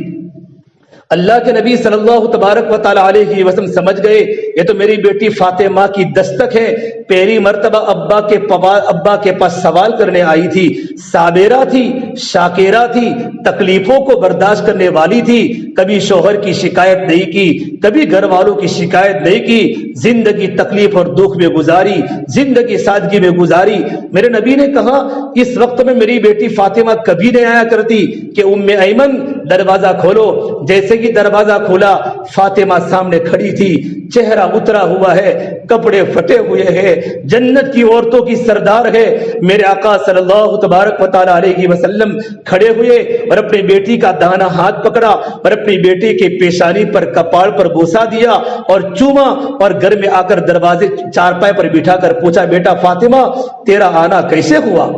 [SPEAKER 1] اللہ کے نبی صلی اللہ تبارک و تعالی علیہ وسلم سمجھ گئے یہ تو میری بیٹی فاطمہ کی دستک ہے۔ پہلی مرتبہ ابا کے پاس سوال کرنے آئی تھی، صابرہ تھی، شاکرہ تھی، تکلیفوں کو برداشت کرنے والی تھی، کبھی شوہر کی شکایت نہیں کی، کبھی گھر والوں کی شکایت نہیں کی، زندگی تکلیف اور دکھ میں گزاری، زندگی سادگی میں گزاری۔ میرے نبی نے کہا اس وقت میں میری بیٹی فاطمہ کبھی نہیں آیا کرتی کہ ام ایمن دروازہ کھولو۔ جیسے ہی دروازہ کھولا فاطمہ سامنے کھڑی تھی، چہرہ اترا ہوا ہے، کپڑے پھٹے ہوئے ہیں، جنت کی عورتوں کی سردار ہے۔ میرے آقا صلی اللہ تبارک و تعالی علیہ وسلم کھڑے ہوئے اور اپنی بیٹی کا دانا ہاتھ پکڑا اور اپنی بیٹی کے پیشانی پر کپاڑ پر بوسا دیا اور چوما، اور گھر میں آ کر دروازے چارپائے پر بٹھا کر پوچھا، بیٹا فاطمہ تیرا آنا کیسے ہوا؟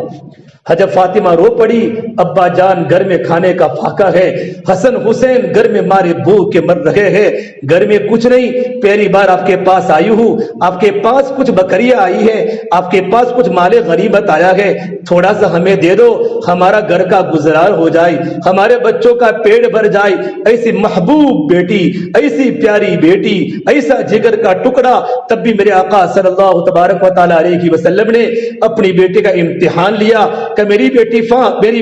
[SPEAKER 1] حضرت فاطمہ رو پڑی، ابا جان گھر میں کھانے کا فاقہ ہے، حسن حسین گھر میں مارے بھوک کے مر رہے ہیں، گھر میں کچھ نہیں، پہلی بار آپ کے پاس آئی ہوں، آپ کے پاس کچھ بکریاں آئی ہے، آپ کے پاس کچھ مال غریبت آیا ہے، تھوڑا سا ہمیں دے دو، ہمارا گھر کا گزران ہو جائے، ہمارے بچوں کا پیٹ بھر جائے۔ ایسی محبوب بیٹی، ایسی پیاری بیٹی، ایسا جگر کا ٹکڑا۔ تب بھی میرے آقا صلی اللہ تبارک و تعالی علیہ وسلم نے اپنی بیٹی کا امتحان لیا کہ میری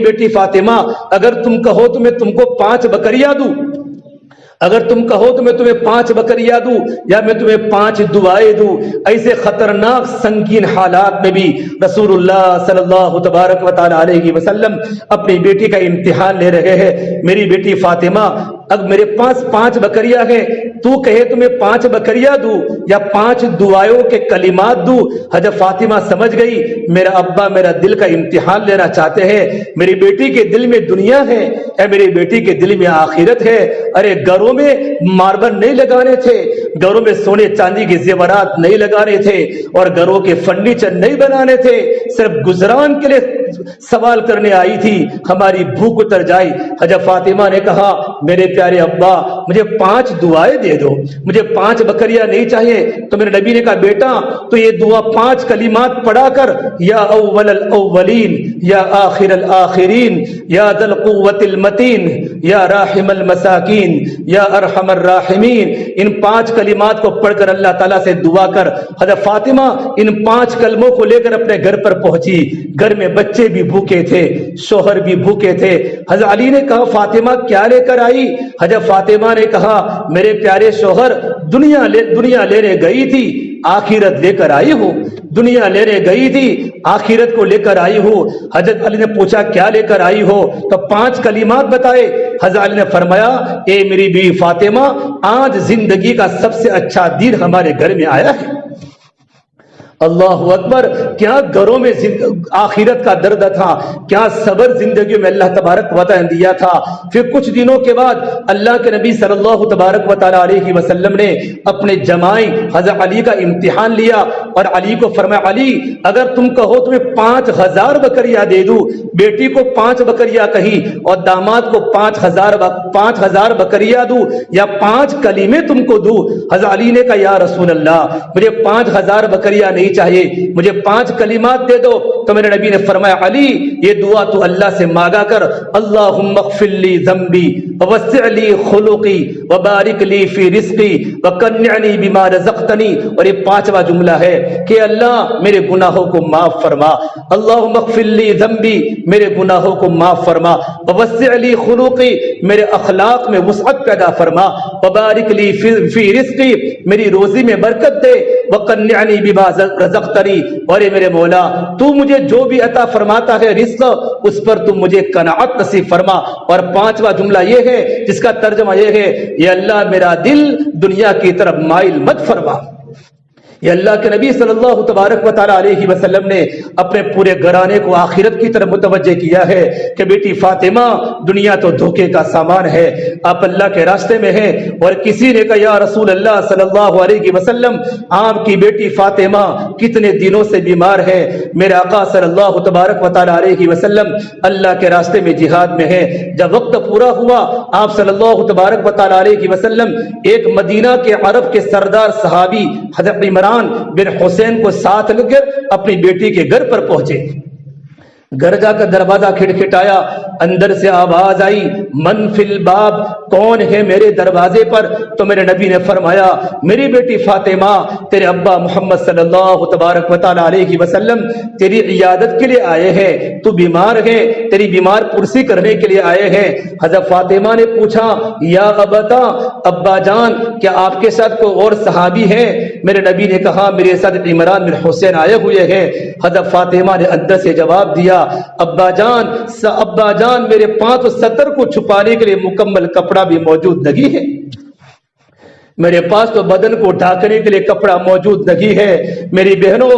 [SPEAKER 1] بیٹی فاطمہ اگر تم کہو تو میں تم کو 5 بکریاں دوں، اگر تم کہو تو میں تمہیں 5 بکریاں دوں، یا میں تمہیں 5 دعائیں دوں۔ ایسے خطرناک سنگین حالات میں بھی رسول اللہ صلی اللہ تبارک و تعالی علیہ وسلم اپنی بیٹی کا امتحان لے رہے ہیں۔ میری بیٹی فاطمہ اب میرے پاس 5 بکریاں ہیں، تو کہے تو میں 5 بکریاں دوں یا 5 دعائوں کے کلمات دوں۔ حضرت فاطمہ سمجھ گئی میرا ابا میرا دل کا امتحان لینا چاہتے ہیں، میری بیٹی کے دل میں دنیا ہے، اے میری بیٹی کے دل میں آخرت ہے۔ ارے گھروں میں ماربل نہیں لگانے تھے، گھروں میں سونے چاندی کے زیورات نہیں لگانے تھے، اور گھروں کے فرنیچر نہیں بنانے تھے، صرف گزران کے لیے سوال کرنے آئی تھی، ہماری بھوک اتر جائے۔ حضرت فاطمہ نے کہا میرے پیارے ابا مجھے 5 دعائیں دے دو، مجھے 5 بکریاں نہیں چاہیے۔ تو میرے نبی نے کہا بیٹا تو یہ دعا 5 کلمات پڑھا کر، یا اول الاولین، یا آخر الاخرین، یا ذی القوۃ المتین، یا راحم المساکین، یا ارحم الراحمین، ان 5 کلمات کو پڑھ کر اللہ تعالیٰ سے دعا کر۔ حضرت فاطمہ ان 5 کلموں کو لے کر اپنے گھر پر پہنچی۔ گھر میں بچے بھی بھوکے تھے، شوہر بھی بھوکے تھے۔ حضرت علی نے کہا فاطمہ کیا لے کر آئی؟ حضرت فاطمہ نے کہا میرے پیارے شوہر دنیا لینے گئی تھی، آخرت لے کر آئی ہوں، دنیا لینے گئی تھی، آخرت کو لے کر آئی ہوں۔ حضرت علی نے پوچھا کیا لے کر آئی ہو؟ تو 5 کلمات بتائے۔ حضرت علی نے فرمایا اے میری بیوی فاطمہ آج زندگی کا سب سے اچھا دن ہمارے گھر میں آیا ہے، اللہ اکبر، کیا گھروں میں آخرت کا درد تھا، کیا صبر زندگیوں میں اللہ تبارک و تعالی نے دیا تھا۔ پھر کچھ دنوں کے بعد اللہ کے نبی صلی اللہ تبارک و تعالی علیہ وسلم نے اپنے جمائی حضرت علی کا امتحان لیا اور علی کو فرمایا، علی اگر تم کہو تمہیں 5000 بکریاں دے دوں، بیٹی کو 5 بکریاں کہی اور داماد کو 5000 بکریاں دوں یا 5 کلمے تم کو دوں۔ حضرت علی نے کہا یا رسول اللہ مجھے 5000 بکریاں نہیں چاہیے، مجھے 5 کلمات دے دو۔ تو میرے نبی نے فرمایا علی یہ دعا تو اللہ سے مانگا کر، اللہم اغفر لی ذنبی ووسع لی خلقی وبارک لی فی رزقی وقنعنی بما رزقتنی، اور یہ 5واں جملہ ہے کہ اللہ میرے گناہوں کو معاف فرما، اللہم اغفر لی ذنبی میرے گناہوں کو معاف فرما، ووسع لی خلقی میرے اخلاق میں وسعت پیدا فرما، وبارک لی فی رزقی میری روزی میں برکت دے، وقنعنی بما رزقتنی، اور اے میرے مولا تو مجھے جو بھی عطا فرماتا ہے رزق اس پر تم مجھے قناعت نصیب فرما۔ اور 5واں جملہ یہ ہے جس کا ترجمہ یہ ہے، یہ اللہ میرا دل دنیا کی طرف مائل مت فرما۔ یہ اللہ کے نبی صلی اللہ تبارک و تعالی علیہ وسلم نے اپنے پورے گھرانے کو آخرت کی طرف متوجہ کیا ہے کہ بیٹی فاطمہ دنیا تو دھوکے کا سامان ہے، آپ اللہ کے راستے میں ہیں۔ اور کسی نے کہا یا رسول اللہ صلی اللہ علیہ وسلم آپ کی بیٹی فاطمہ کتنے دنوں سے بیمار ہے؟ میرے آقا صلی اللہ تبارک و تعالی علیہ وسلم اللہ کے راستے میں جہاد میں ہے۔ جب وقت پورا ہوا آپ صلی اللہ تبارک و تعالی علیہ وسلم ایک مدینہ کے عرب کے سردار صحابی حضرت عمران بن حسین کو ساتھ لے کر اپنی بیٹی کے گھر پر پہنچے۔ گھر جا کر دروازہ کھٹکھٹایا، اندر سے آواز آئی من فی الباب، کون ہے میرے دروازے پر؟ تو میرے نبی نے فرمایا میری بیٹی فاطمہ تیرے ابا محمد صلی اللہ تبارک و تعالی علیہ وسلم تیری عیادت کے لیے آئے ہیں، تو بیمار ہے، تیری بیمار پرسی کرنے کے لیے آئے ہیں۔ حضرت فاطمہ نے پوچھا یا ابتا، ابا جان کیا آپ کے ساتھ کوئی اور صحابی ہیں؟ میرے نبی نے کہا میرے ساتھ عمران بن حسین آئے ہوئے ہیں۔ حضرت فاطمہ نے اندر سے جواب دیا ابا جان میرے 5 سطر کو چھپانے کے لیے مکمل کپڑا بھی موجود نہیں ہے، میرے پاس تو بدن کو ڈھانکنے کے لیے کپڑا موجود نہیں ہے۔ میری بہنوں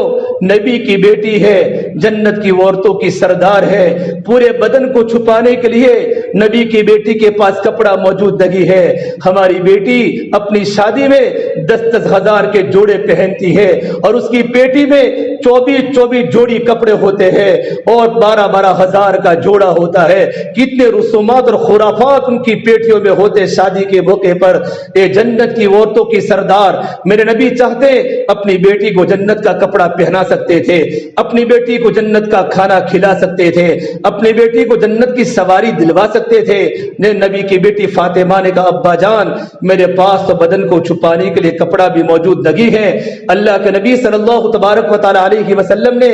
[SPEAKER 1] نبی کی بیٹی ہے، جنت کی عورتوں کی سردار ہے، پورے بدن کو چھپانے کے لیے نبی کی بیٹی کے پاس کپڑا موجود نہیں ہے۔ ہماری بیٹی اپنی شادی میں 10-10 ہزار کے جوڑے پہنتی ہے اور اس کی پیٹی میں 24 جوڑی کپڑے ہوتے ہیں اور 12 ہزار کا جوڑا ہوتا ہے۔ کتنے رسومات اور خرافات ان کی پیٹیوں میں ہوتے شادی کے موقع پر۔ اے جنت کی عورتوں کی سردار، میرے نبی چاہتے اپنی بیٹی کو جنت کا کپڑا پہنا سکتے تھے، اپنی بیٹی کو جنت کا کھانا کھلا سکتے تھے، اپنی بیٹی کو جنت کی سواری دلوا سکتے تھے۔ نبی کی بیٹی فاطمہ نے کہا ابا جان میرے پاس تو بدن کو چھپانے کے لیے کپڑا بھی موجود نہیں ہے۔ اللہ کے نبی صلی اللہ تبارک و تعالی علیہ وسلم نے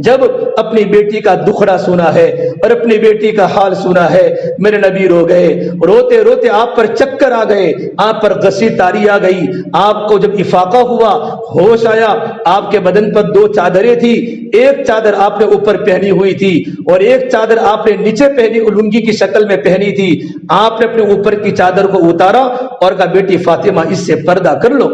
[SPEAKER 1] جب اپنی بیٹی کا دکھڑا سنا ہے اور اپنی بیٹی کا حال سنا ہے، میرے نبی رو گئے، روتے روتے آپ پر چکر آ گئے، آپ پر غشی تاری آ گئی۔ آپ کو جب افاقہ ہوا، ہوش آیا، آپ کے بدن پر 2 چادریں تھی، ایک چادر آپ نے اوپر پہنی ہوئی تھی اور ایک چادر آپ نے نیچے پہنی لنگی کی شکل میں پہنی تھی۔ آپ نے اپنے اوپر کی چادر کو اتارا اور کہا بیٹی فاطمہ اس سے پردہ کر لو۔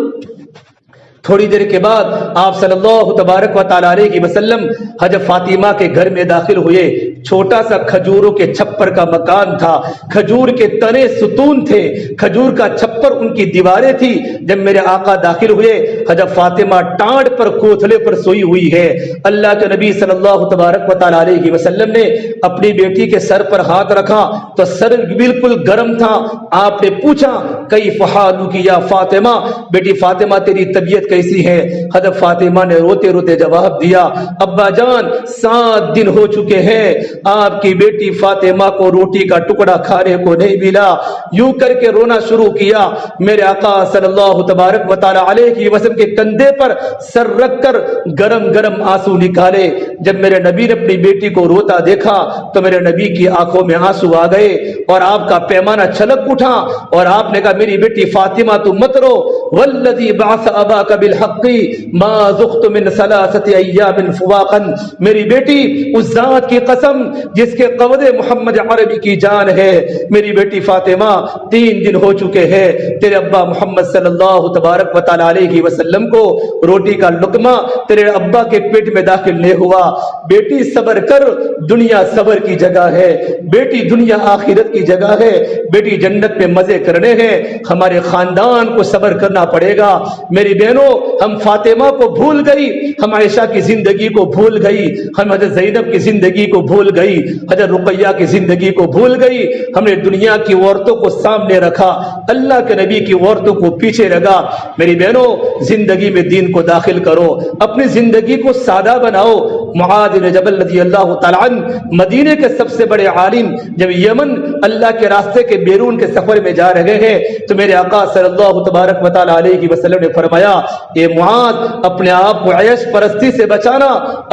[SPEAKER 1] تھوڑی دیر کے بعد آپ صلی اللہ تبارک و تعالی علیہ وسلم حضرت فاطمہ کے گھر میں داخل ہوئے۔ چھوٹا سا کھجوروں کے چھپر کا مکان تھا، کھجور کے تنے ستون تھے، کھجور کا چھپر ان کی دیواریں تھی۔ جب میرے آقا داخل ہوئے، حضرت فاطمہ ٹانڈ پر کوتھلے پر سوئی ہوئی ہے۔ اللہ کے نبی صلی اللہ تبارک و تعالی علیہ وسلم نے اپنی بیٹی کے سر پر ہاتھ رکھا تو سر بالکل گرم تھا۔ آپ نے پوچھا کیف حالک یا فاطمہ، بیٹی فاطمہ تیری طبیعت کیسی ہے؟ حضرت فاطمہ نے روتے روتے جواب دیا ابا جان 7 دن ہو چکے ہیں آپ کی بیٹی فاطمہ کو روٹی کا ٹکڑا کھانے کو نہیں ملا۔ یوں کر کے رونا شروع کیا۔ میرے آقا صلی اللہ تبارک و تعالی علیہ وسلم کے کندھے پر سر رکھ کر گرم گرم آنسو نکالے۔ جب میرے نبی نے اپنی بیٹی کو روتا دیکھا تو میرے نبی کی آنکھوں میں آنسو آ گئے اور آپ کا پیمانہ چھلک اٹھا اور آپ نے کہا میری بیٹی فاطمہ تو مت رو، والذی بعث اباک بالحق ما ذقت من ثلاثة ایام فواقا، میری بیٹی اس ذات کی قسم جس کے قبض محمد عربی کی جان ہے، میری بیٹی فاطمہ 3 دن ہو چکے ہیں تیرے ابا محمد صلی اللہ تبارک و تعالی علیہ وسلم کو روٹی کا لقمہ تیرے ابا کے پیٹ میں داخل نہیں ہوا۔ بیٹی صبر کر، دنیا صبر کی جگہ ہے، بیٹی دنیا آخرت کی جگہ ہے، بیٹی جنت میں مزے کرنے ہیں، ہمارے خاندان کو صبر کرنا پڑے گا۔ میری بہنوں، ہم فاطمہ کو بھول گئی، ہم عائشہ کی زندگی کو بھول گئی، ہم حضرت زینب کی زندگی کو بھول گئی، حضرت رقیہ کی زندگی کو بھول گئی، ہم نے دنیا کی عورتوں کو سامنے رکھا، اللہ کے نبی کی عورتوں کو پیچھے رکھا۔ میری بہنوں، زندگی میں دین کو داخل کرو، اپنی زندگی کو سادہ بناؤ۔ معاذ بن جبل رضی اللہ تعالی عنہ مدینے کے سب سے بڑے عالم جب یمن اللہ کے راستے کے بیرون کے سفر میں جا رہے ہیں تو میرے آقا صلی اللہ تبارک و تعالی علیہ وسلم نے فرمایا، اے معاذ، اپنے آپ کو عیش پرستی سے بچانا،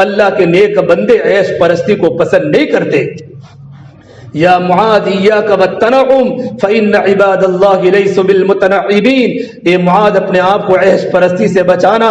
[SPEAKER 1] اللہ کے نیک بندے عیش پرستی کو پسند نہیں کرتے۔ یا معاذ ایاک والتنعم فإن عباد اللہ لیسوا بالمتنعمین، اے معاذ اپنے آپ کو عیش پرستی سے بچانا،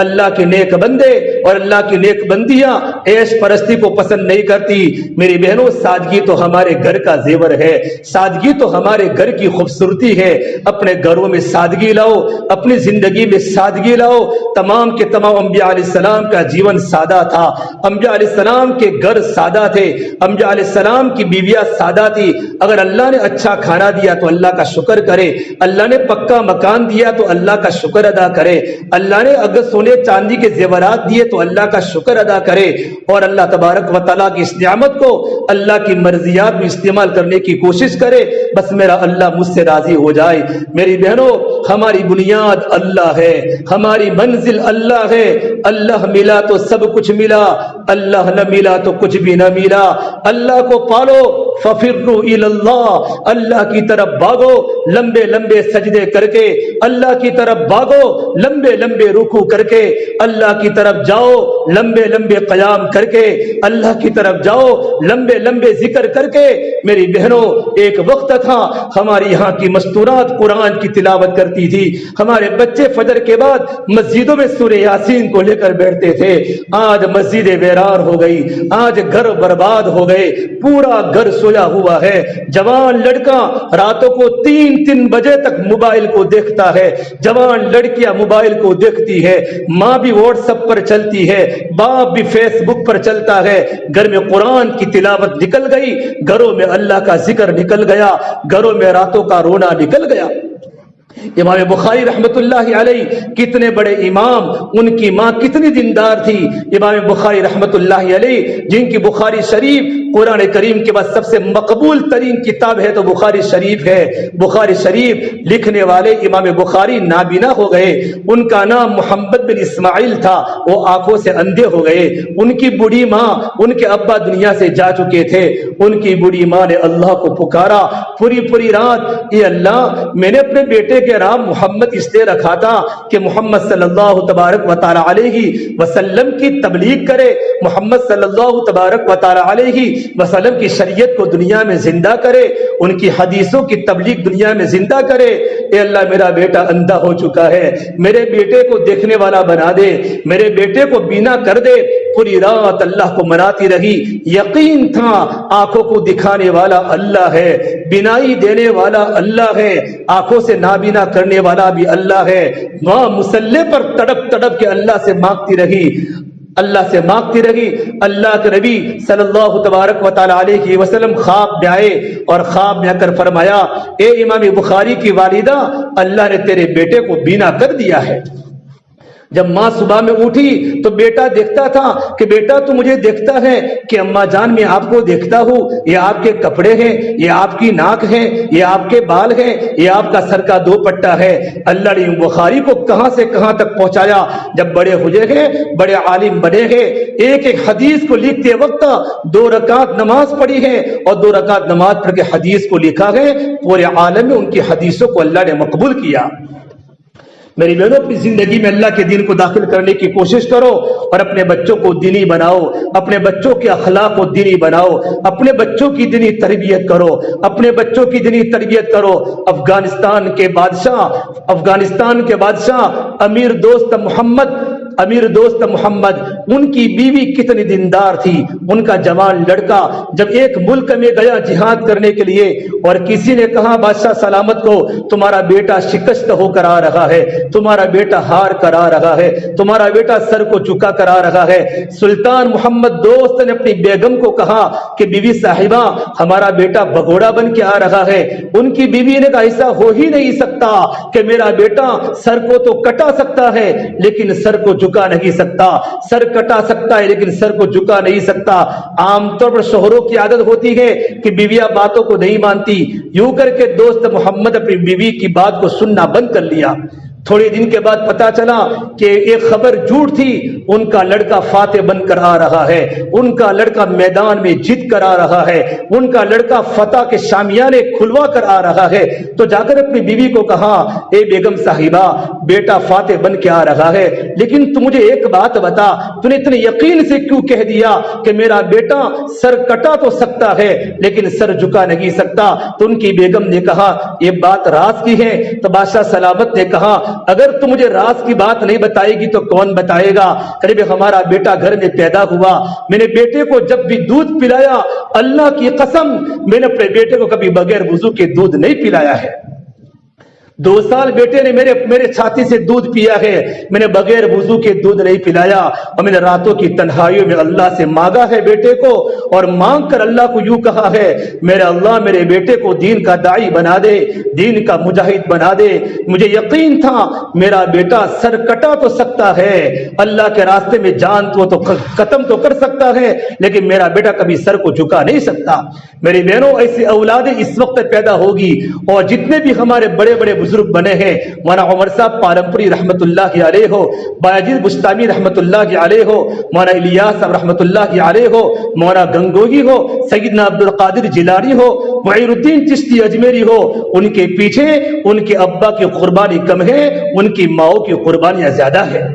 [SPEAKER 1] اللہ کے نیک بندے اور اللہ کی نیک بندیاں عیش پرستی کو پسند نہیں کرتی۔ میری بہنوں، سادگی تو ہمارے گھر کا زیور ہے، سادگی تو ہمارے گھر کی خوبصورتی ہے۔ اپنے گھروں میں سادگی لاؤ، اپنی زندگی میں سادگی لاؤ۔ تمام کے تمام انبیاء علیہ السلام کا جیون سادہ تھا، انبیاء علیہ السلام کے گھر سادہ تھے، انبیاء علیہ السلام کی بیویاں سادہ تھی۔ اگر اللہ نے اچھا کھانا دیا تو اللہ کا شکر کرے، اللہ نے پکا مکان دیا تو اللہ کا شکر ادا کرے، اللہ نے اگر سونے چاندی کے زیورات دیے تو اللہ کا شکر ادا کرے، اور اللہ تبارک و تعالیٰ کی اس نعمت کو اللہ کی مرضیات میں استعمال کرنے کی کوشش کرے، بس میرا اللہ مجھ سے راضی ہو جائے۔ میری بہنوں، ہماری بنیاد اللہ ہے، ہماری منزل اللہ ہے۔ اللہ ملا تو سب کچھ ملا، اللہ نہ ملا تو کچھ بھی نہ ملا۔ اللہ کو پالو، ففروا الی اللہ، اللہ کی طرف بھاگو لمبے لمبے سجدے کر کے، اللہ کی طرف بھاگو لمبے لمبے رکوع کر کے، اللہ کی طرف جاؤ لمبے لمبے قیام کر کے، اللہ کی طرف جاؤ لمبے لمبے ذکر کر کے۔ میری بہنوں، ایک وقت تھا ہماری یہاں کی مستورات قرآن کی تلاوت کرتی تھی، ہمارے بچے فجر کے بعد مسجدوں میں سورہ یاسین کو لے کر بیٹھتے تھے۔ آج مسجدیں ویران ہو گئی، آج گھر برباد ہو گئے، پورا گھر سویا ہوا ہے۔ جوان لڑکا راتوں کو 3 بجے تک موبائل کو دیکھتا ہے، جوان لڑکیاں موبائل کو دیکھتی ہے، ماں بھی واٹس ایپ پر چلتی ہے، باپ بھی فیس بک پر چلتا ہے۔ گھر میں قرآن کی تلاوت نکل گئی، گھروں میں اللہ کا ذکر نکل گیا، گھروں میں راتوں کا رونا نکل گیا۔ امام بخاری رحمت اللہ علیہ کتنے بڑے امام، ان کی ماں کتنی دیندار تھی۔ امام بخاری رحمت اللہ علیہ جن کی بخاری شریف قرآن کریم کے بعد سب سے مقبول ترین کتاب ہے تو بخاری شریف ہے۔ بخاری شریف لکھنے والے امام بخاری نابینا ہو گئے، ان کا نام محمد بن اسماعیل تھا، وہ آنکھوں سے اندھے ہو گئے۔ ان کی بوڑھی ماں، ان کے ابا دنیا سے جا چکے تھے، ان کی بوڑھی ماں نے اللہ کو پکارا پوری رات، اے اللہ، میں نے اپنے بیٹے کے نام محمد اس لیے رکھا تھا کہ محمد صلی اللہ تبارک و تعالی علیہ وسلم کی تبلیغ کرے، محمد صلی اللہ تبارک و تعالی علیہ وسلم کی شریعت کو دنیا میں زندہ کرے، ان کی حدیثوں کی تبلیغ دنیا میں زندہ کرے۔ اے اللہ، میرا بیٹا اندھا ہو چکا ہے، میرے بیٹے کو دیکھنے والا بنا دے، میرے بیٹے کو بینا کر دے۔ پوری رات اللہ کو مناتی رہی، یقین تھا آنکھوں کو دکھانے والا اللہ ہے، بینائی دینے والا اللہ ہے، آنکھوں سے نابینا کرنے والا بھی اللہ ہے۔ وہاں مصلی پر تڑپ تڑپ کے اللہ سے مانگتی رہی، اللہ سے مانگتی رہی۔ اللہ کے نبی صلی اللہ تبارک و تعالی علیہ وسلم خواب میں آئے اور خواب میں آ کر فرمایا، اے امام بخاری کی والدہ، اللہ نے تیرے بیٹے کو بینا کر دیا ہے۔ جب ماں صبح میں اٹھی تو بیٹا دیکھتا تھا کہ بیٹا تو مجھے دیکھتا ہے کہ اماں جان میں آپ کو دیکھتا ہوں، یہ آپ کے کپڑے ہیں، یہ آپ کی ناک ہے، یہ آپ کے بال ہیں، یہ آپ کا سر کا دوپٹہ ہے۔ اللہ نے بخاری کو کہاں سے کہاں تک پہنچایا۔ جب بڑے ہوئے ہیں، بڑے عالم بنے ہیں، ایک ایک حدیث کو لکھتے وقت 2 رکعت نماز پڑھی ہے اور 2 رکعت نماز پڑھ کے حدیث کو لکھا ہے، پورے عالم میں ان کی حدیثوں کو اللہ نے مقبول کیا۔ میری بہنوں، اپنی زندگی میں اللہ کے دین کو داخل کرنے کی کوشش کرو اور اپنے بچوں کو دینی بناؤ، اپنے بچوں کے اخلاق کو دینی بناؤ، اپنے بچوں کی دینی تربیت کرو، اپنے بچوں کی دینی تربیت کرو۔ افغانستان کے بادشاہ افغانستان کے بادشاہ امیر دوست محمد ان کی بیوی کتنی دیندار تھی. ان کا جوان لڑکا جب ایک ملک میں گیا جہاد کرنے کے لیے اور کسی نے کہا بادشاہ سلامت کو تمہارا بیٹا شکست ہو کر آ رہا ہے, تمہارا بیٹا ہار کر آ رہا ہے, تمہارا بیٹا سر کو جھکا کر آ رہا ہے. سلطان محمد دوست نے اپنی بیگم کو کہا کہ بیوی صاحبہ ہمارا بیٹا بگوڑا بن کے آ رہا ہے. ان کی بیوی نے کہا ایسا ہو ہی نہیں سکتا کہ میرا بیٹا سر کو تو کٹا سکتا ہے لیکن سر کو جھکا نہیں سکتا, سر کٹا سکتا ہے لیکن سر کو جھکا نہیں سکتا. عام طور پر شوہروں کی عادت ہوتی ہے کہ بیویاں باتوں کو نہیں مانتی. یوں کر کے دوست محمد اپنی بیوی کی بات کو سننا بند کر لیا. تھوڑے دن کے بعد پتا چلا کہ ایک خبر جھوٹ تھی, ان کا لڑکا فاتح بن کر آ رہا ہے, ان کا لڑکا میدان میں جیت کر آ رہا ہے, ان کا لڑکا فتح کے شامیانے کھلوا کر آ رہا ہے. تو جا کر اپنی بیوی کو کہا اے بیگم صاحبہ بیٹا فاتح بن کے آ رہا ہے, لیکن تو مجھے ایک بات بتا تو نے اتنے یقین سے کیوں کہہ دیا کہ میرا بیٹا سر کٹا تو سکتا ہے لیکن سر جھکا نہیں سکتا. تو ان کی بیگم نے کہا یہ بات راز کی ہے. تو بادشاہ سلامت نے کہا اگر تم مجھے راز کی بات نہیں بتائے گی تو کون بتائے گا؟ قریب ہمارا بیٹا گھر میں پیدا ہوا, میں نے بیٹے کو جب بھی دودھ پلایا اللہ کی قسم میں نے اپنے بیٹے کو کبھی بغیر وضو کے دودھ نہیں پلایا ہے. 2 سال بیٹے نے میرے چھاتی سے دودھ پیا ہے, میں نے بغیر وضو کے دودھ نہیں پلایا. اور میں نے راتوں کی تنہائیوں میں اللہ سے مانگا ہے بیٹے کو, اور مانگ کر اللہ کو یوں کہا ہے میرے اللہ میرے بیٹے کو دین کا داعی بنا دے, دین کا مجاہد بنا دے. مجھے یقین تھا میرا بیٹا سر کٹا تو سکتا ہے, اللہ کے راستے میں جان تو ختم تو کر سکتا ہے, لیکن میرا بیٹا کبھی سر کو جھکا نہیں سکتا. میری بہنوں ایسی اولادیں اس وقت پیدا ہوگی, اور جتنے بھی ہمارے بڑے بڑے بزرگ بنے ہیں, مولانا عمر صاحب پارمپری رحمت اللہ علیہ ہو, بایزید بستامی رحمت اللہ علیہ ہو, مولانا الیاس صاحب رحمت اللہ علیہ ہو, مولانا گنگوہی ہو, سیدنا عبد القادر جیلانی ہو, معین الدین چشتی اجمیری ہو, ان کے پیچھے ان کے ابا کی قربانی کم ہے, ان کی ماؤں کی قربانیاں زیادہ ہے.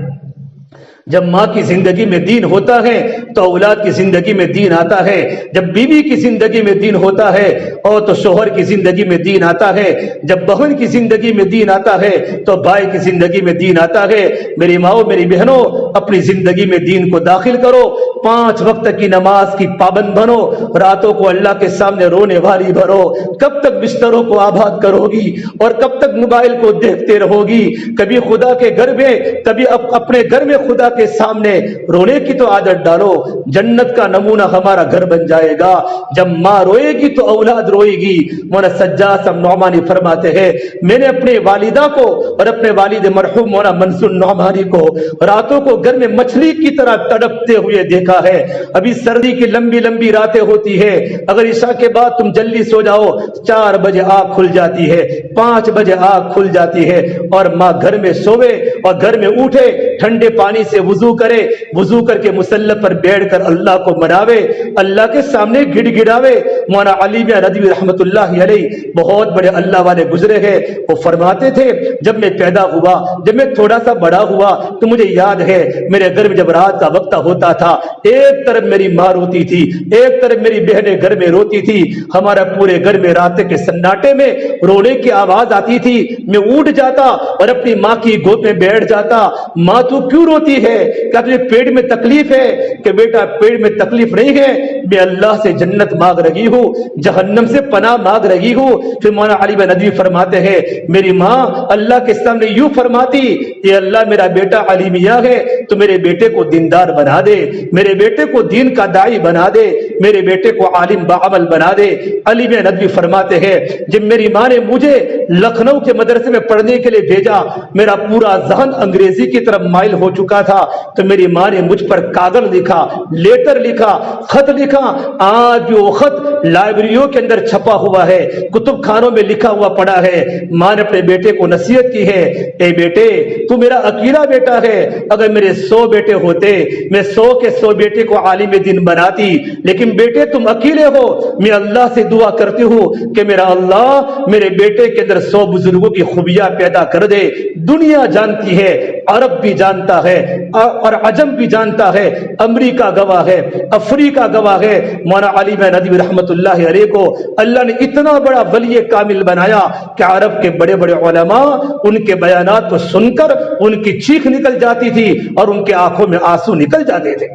[SPEAKER 1] جب ماں کی زندگی میں دین ہوتا ہے تو اولاد کی زندگی میں دین آتا ہے, جب بیوی کی زندگی میں دین ہوتا ہے اور تو شوہر کی زندگی میں دین آتا ہے, جب بہن کی زندگی میں دین آتا ہے تو بھائی کی زندگی میں دین آتا ہے. میری ماؤں میری بہنوں اپنی زندگی میں دین کو داخل کرو, 5 وقت کی نماز کی پابند بنو, راتوں کو اللہ کے سامنے رونے والی بھرو. کب تک بستروں کو آباد کرو گی اور کب تک موبائل کو دیکھتے رہو گی؟ کبھی خدا کے گھر میں کبھی اپنے گھر میں خدا کے سامنے رونے کی تو عادت ڈالو. جنت کا نمونہ ہمارا گھر بن جائے گا. جب ماں روئے گی تو اولاد روئے گی. مولانا سجاد صاحب نعمانی فرماتے ہیں میں نے اپنے والدہ کو اور اپنے والد مرحوم مولانا منصور نعمانی کو راتوں کو گھر میں مچھلی کی طرح تڑپتے ہوئے دیکھا ہے. ابھی سردی کی لمبی لمبی راتیں ہوتی ہے, اگر عشاء کے بعد تم جلدی سو جاؤ 4 بجے آنکھ کھل جاتی ہے, 5 بجے آنکھ کھل جاتی ہے, اور ماں گھر میں سوے اور گھر میں اٹھے ٹھنڈے پانی سے وضو کرے, وضو کر کے مصلی پر بیٹھ کر اللہ کو مناوے, اللہ کے سامنے گڑ گڑاوے. مولانا علی میاں ندوی رحمت اللہ علیہ بہت بڑے اللہ والے گزرے ہیں, وہ فرماتے تھے جب میں پیدا ہوا, جب میں تھوڑا سا بڑا ہوا تو مجھے یاد ہے میرے گھر میں جب رات کا وقت ہوتا تھا ایک طرف میری ماں روتی تھی, ایک طرف میری بہنیں گھر میں روتی تھی. ہمارا پورے گھر میں رات کے سناٹے میں رونے کی آواز آتی تھی. میں اٹھ جاتا اور اپنی ماں کی گود میں بیٹھ جاتا. ماں تو کیوں روتی ہے؟ کہ تجھے پیٹ میں تکلیف ہے؟ کہ بیٹا پیٹ میں تکلیف نہیں ہے, میں اللہ سے جنت مانگ رہی ہوں, جہنم سے پناہ مانگ رہی ہوں. پھر مولانا علی بن ندوی فرماتے ہیں میری ماں اللہ کے سامنے یوں فرماتی یہ اللہ میرا بیٹا علی میاں ہے تو میرے بیٹے کو دیندار بنا دے, میرے بیٹے کو دین کا داعی بنا دے, میرے بیٹے کو عالم بعمل بنا دے. علی بن ندوی فرماتے ہیں جب میری ماں نے مجھے لکھنؤ کے مدرسے میں پڑھنے کے لیے بھیجا, میرا پورا ذہن انگریزی کی طرف مائل ہو چکا تھا, تو میری ماں نے مجھ پر کاغذ لکھا, لیٹر لکھا, خط لکھا. آج بھی وہ خط لائبریریوں کے اندر چھپا ہوا ہے, کتب خانوں میں لکھا ہوا پڑا ہے. ماں نے اپنے بیٹے کو نصیحت کی ہے اے بیٹے تو میرا اکیلا بیٹا ہے, اگر میرے 100 بیٹے ہوتے میں 100 کے 100 بیٹے کو عالم دین بناتی, لیکن بیٹے تم اکیلے ہو. میں اللہ سے دعا کرتی ہوں کہ میرا اللہ میرے بیٹے کے اندر 100 بزرگوں کی خوبیاں پیدا کر دے. دنیا جانتی ہے, عرب بھی جانتا ہے اور عجم بھی جانتا ہے, امریکہ گواہ ہے, افریقہ گواہ ہے مولانا علی ندوی رحمت اللہ علیہ کو اللہ نے اتنا بڑا ولی کامل بنایا کہ عرب کے بڑے بڑے علماء ان کے بیانات کو سن کر ان کی چیخ نکل جاتی تھی اور ان کے آنکھوں میں آنسو نکل جاتے تھے۔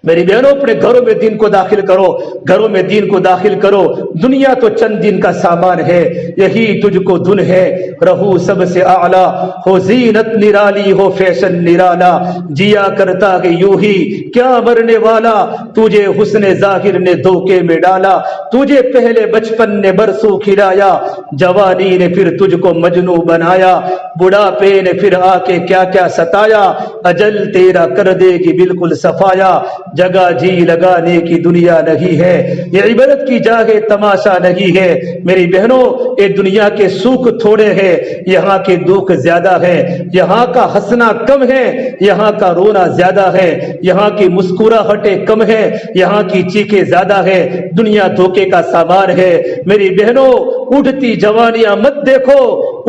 [SPEAKER 1] میری بہنوں، اپنے گھروں میں دین کو داخل کرو، گھروں میں دین کو داخل کرو۔ دنیا تو چند دن کا سامان ہے، یہی تجھ کو دن ہے، رہو سب سے اعلیٰ، ہو زینت نرالی، ہو فیشن نرالا، جیا کرتا ہے یوں ہی کیا مرنے والا، تجھے حسن ظاہر نے دھوکے میں ڈالا، تجھے پہلے بچپن نے برسوں کھلایا، جوانی نے پھر تجھ کو مجنو بنایا، بڑھاپے نے پھر آ کے کیا کیا ستایا، اجل تیرا کر دے گی بالکل صفایا، جگہ جی لگانے کی دنیا نہیں ہے، یہ عبرت کی جگہ تماشا نہیں ہے۔ میری بہنوں، یہ دنیا کے سکھ تھوڑے ہیں، یہاں کے دکھ زیادہ ہے، یہاں کا ہنسنا کم ہے، یہاں کا رونا زیادہ ہے، یہاں کی مسکراہٹیں کم ہے، یہاں کی چیخیں زیادہ ہے، دنیا دھوکے کا سامان ہے۔ میری بہنوں، اٹھتی جوانیاں مت دیکھو،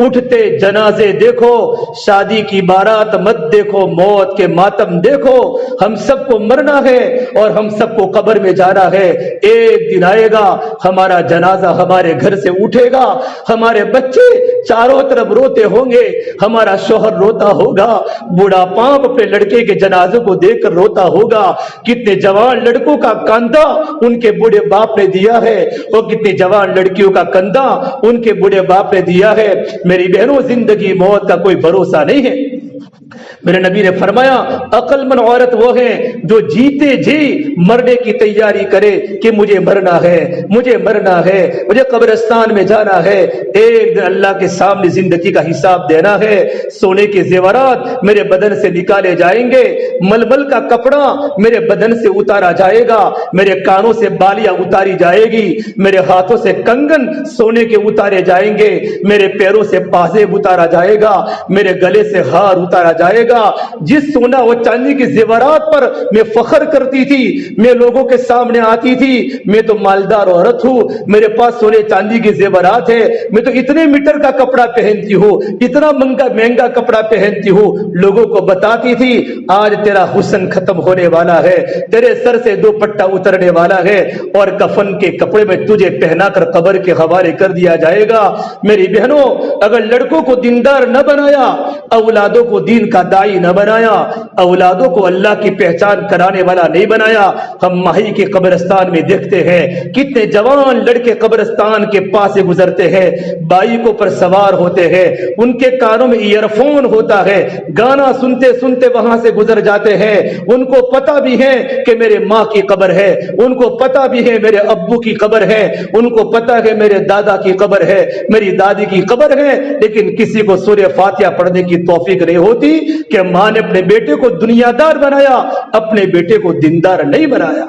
[SPEAKER 1] اٹھتے جنازے دیکھو، شادی کی بارات مت دیکھو، موت کے ماتم دیکھو، ہم سب کو مرنا ہے اور ہم سب کو قبر میں جانا ہے۔ ایک دن آئے گا ہمارا جنازہ ہمارے گھر سے اٹھے گا، ہمارے بچے چاروں طرف روتے ہوں گے، ہمارا شوہر روتا ہوگا، بوڑھا باپ اپنے لڑکے کے جنازے کو دیکھ کر روتا ہوگا۔ کتنے جوان لڑکوں کا کاندھا ان کے بوڑھے باپ نے دیا ہے اور کتنے جوان لڑکیوں کا کندھا ان کے بوڑھے باپ نے دیا ہے۔ میری بہنوں، زندگی موت کا کوئی بھروسہ نہیں ہے۔ میرے نبی نے فرمایا، عقل مند عورت وہ ہے جو جیتے جی مرنے کی تیاری کرے کہ مجھے مرنا ہے، مجھے مرنا ہے، مجھے قبرستان میں جانا ہے، ایک دن اللہ کے سامنے زندگی کا حساب دینا ہے۔ سونے کے زیورات میرے بدن سے نکالے جائیں گے، ململ کا کپڑا میرے بدن سے اتارا جائے گا، میرے کانوں سے بالیاں اتاری جائے گی، میرے ہاتھوں سے کنگن سونے کے اتارے جائیں گے، میرے پیروں سے پازیب اتارا جائے گا، میرے گلے سے ہار اتارا جائے گا۔ جس سونا و چاندی کے زیورات پر میں فخر کرتی تھی، میں لوگوں کے سامنے آتی تھی، میں تو مالدار عورت ہوں، میرے پاس سونے چاندی کے زیورات ہے، میں تو اتنے میٹر کا کپڑا پہنتی ہوں، اتنا مہنگا کپڑا پہنتی ہوں، لوگوں کو بتاتی تھی آج تیرا حسن ختم ہونے والا ہے، تیرے سر سے دوپٹہ اترنے والا ہے اور کفن کے کپڑے میں تجھے پہنا کر قبر کے حوالے کر دیا جائے گا۔ میری بہنوں، اگر لڑکوں کو دیندار نہ بنایا، اولادوں کو دین کا داعی نہ بنایا، اولادوں کو اللہ کی پہچان کرانے والا نہیں بنایا، ہم ماہی کے قبرستان میں دیکھتے ہیں کتنے جوان لڑکے قبرستان کے پاس سے گزرتے ہیں، بائیکوں پر سوار ہوتے ہیں، ان کے کانوں میں ایئر فون ہوتا ہے، گانا سنتے سنتے وہاں سے گزر جاتے ہیں، ان کو پتہ بھی ہے کہ میرے ماں کی قبر ہے، ان کو پتہ بھی ہے میرے ابو کی قبر ہے، ان کو پتہ ہے میرے دادا کی قبر ہے، میری دادی کی قبر ہے، لیکن کسی کو سورہ فاتحہ پڑھنے کی توفیق نہیں ہوتی کہ ماں نے اپنے بیٹے کو دنیا دار بنایا، اپنے بیٹے کو دیندار نہیں بنایا۔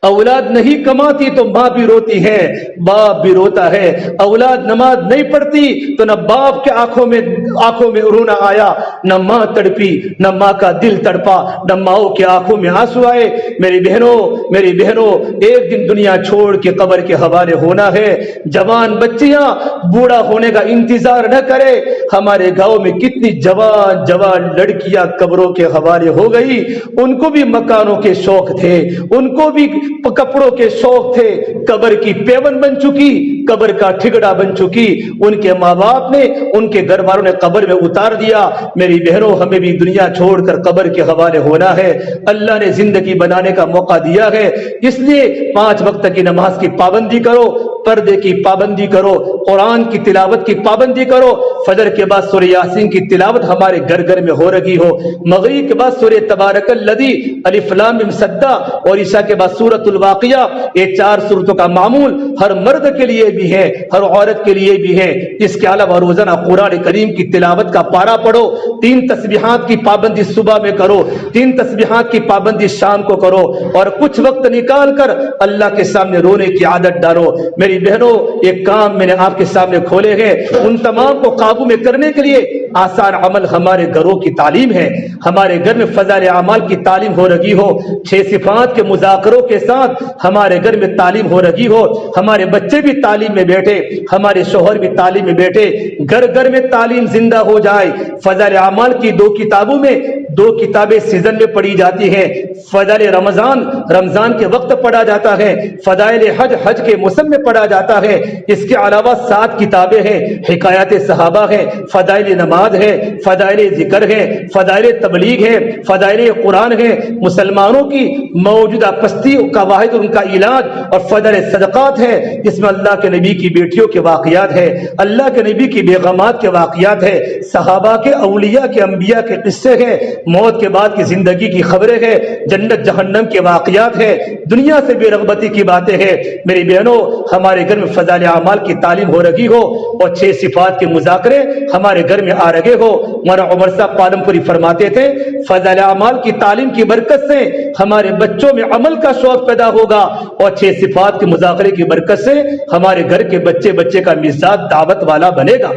[SPEAKER 1] اولاد نہیں کماتی تو ماں بھی روتی ہے، باپ بھی روتا ہے، اولاد نماز نہیں پڑھتی تو نہ باپ کے آنکھوں میں رونا آیا، نہ ماں تڑپی، نہ ماں کا دل تڑپا، نہ ماؤں کے آنکھوں میں آنسو آئے۔ میری بہنوں، ایک دن دنیا چھوڑ کے قبر کے حوالے ہونا ہے۔ جوان بچیاں بوڑھا ہونے کا انتظار نہ کرے۔ ہمارے گاؤں میں کتنی جوان لڑکیاں قبروں کے حوالے ہو گئی، ان کو بھی مکانوں کے شوق تھے، ان کو بھی کپڑوں کے شوق تھے، قبر کی پیون بن چکی، قبر کا ٹھگڑا بن چکی، ان کے ماں باپ نے، ان کے گھر والوں نے قبر میں اتار دیا۔ میری بہنوں، ہمیں بھی دنیا چھوڑ کر قبر کے حوالے ہونا ہے۔ اللہ نے زندگی بنانے کا موقع دیا ہے، اس لیے 5 وقت کی نماز کی پابندی کرو، پردے کی پابندی کرو، قرآن کی تلاوت کی پابندی کرو، فجر کے بعد سورہ یاسین کی تلاوت ہمارے گھر گھر میں ہو رہی ہو، مغرب کے بعد سورہ تبارک الذی الف لام میم سجدہ اور عشاء کے بعد سورۃ الواقعہ، یہ 4 سورتوں کا معمول ہر مرد کے لیے بھی ہے، ہر عورت کے لیے بھی ہے۔ اس کے علاوہ روزانہ قرآن کریم کی تلاوت کا پارہ پڑھو، 3 تسبیحات کی پابندی صبح میں کرو، 3 تسبیحات کی پابندی شام کو کرو، اور کچھ وقت نکال کر اللہ کے سامنے رونے کی عادت ڈالو۔ میری بہنوں، ایک کام میں نے آپ کے سامنے کھولے ہیں، ان تمام کو قابو میں کرنے کے لیے آسان عمل ہمارے گھروں کی تعلیم ہے۔ ہمارے گھر میں فضائل اعمال کی تعلیم ہو رہی ہو، 6 صفات کے مذاکروں کے ساتھ ہمارے گھر میں تعلیم ہو رہی ہو، ہمارے بچے بھی تعلیم میں بیٹھے، ہمارے شوہر بھی تعلیم میں بیٹھے، گھر گھر میں تعلیم زندہ ہو جائے۔ فضائل اعمال کی 2 کتابوں میں دو کتابیں سیزن میں پڑھی جاتی ہیں، فضائل رمضان رمضان کے وقت پڑھا جاتا ہے، فضائل حج حج کے موسم میں پڑھا جاتا ہے۔ اس کے علاوہ 7 کتابیں ہیں، حکایات صحابہ ہے، فضائل نماز ہے، فضائل ذکر ہے، فضائل تبلیغ ہے، فضائل قرآن ہے، مسلمانوں کی موجودہ پستی کا واحد ان کا علاج، اور فضائل صدقات ہے جس میں اللہ کے نبی کی بیٹیوں کے واقعات ہے، اللہ کے نبی کی بیگمات کے واقعات ہے، صحابہ کے، اولیاء کے، انبیاء کے قصے ہیں، موت کے بعد کی زندگی کی خبریں ہیں، جنت جہنم کے واقعات ہے، دنیا سے بے رغبتی کی باتیں ہیں۔ میری بہنوں، ہمارے گھر میں فضائل اعمال کی تعلیم ہو رہی ہو اور 6 صفات کے مذاکرے ہمارے گھر میں آ رہے ہو۔ مولانا عمر صاحب پالم پوری فرماتے تھے فضائل اعمال کی تعلیم کی برکت سے ہمارے بچوں میں عمل کا شوق پیدا ہوگا، اور 6 صفات کے مذاکرے کی برکت سے ہمارے گھر کے بچے کا مزاج دعوت والا بنے گا۔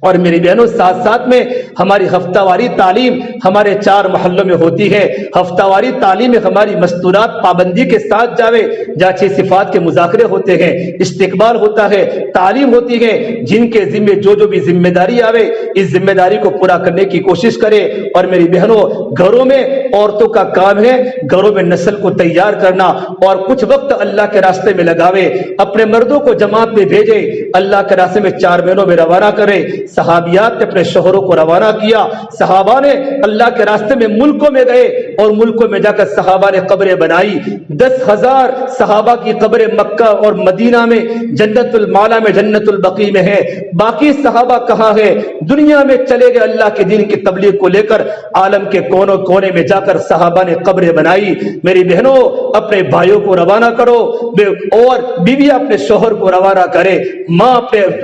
[SPEAKER 1] اور میری بہنوں، ساتھ ساتھ میں ہماری ہفتہ واری تعلیم ہمارے 4 محلوں میں ہوتی ہے۔ ہفتہ واری تعلیم میں ہماری مستورات پابندی کے ساتھ جاوے، جہاں 6 صفات کے مذاکرے ہوتے ہیں، استقبال ہوتا ہے، تعلیم ہوتی ہے، جن کے ذمے جو بھی ذمہ داری آوے اس ذمہ داری کو پورا کرنے کی کوشش کرے۔ اور میری بہنوں، گھروں میں عورتوں کا کام ہے گھروں میں نسل کو تیار کرنا، اور کچھ وقت اللہ کے راستے میں لگاوے، اپنے مردوں کو جماعت میں بھیجے، اللہ کے راستے میں 4 مہینوں میں روانہ کرے۔ صحابیات نے اپنے شوہروں کو روانہ کیا، صحابہ نے اللہ کے راستے میں ملکوں میں گئے، اور ملکوں میں جا کر صحابہ نے قبریں بنائی۔ 10,000 صحابہ کی قبریں مکہ اور مدینہ میں، جنت المعلا میں، جنت البقیع میں ہے۔ باقی صحابہ کہاں ہے؟ دنیا میں چلے گئے اللہ کے دین کی تبلیغ کو لے کر، عالم کے کونے کونے میں جا کر صحابہ نے قبریں بنائی۔ میری بہنوں، اپنے بھائیوں کو روانہ کرو، اور بیوی اپنے شوہر کو روانہ کرے، ماں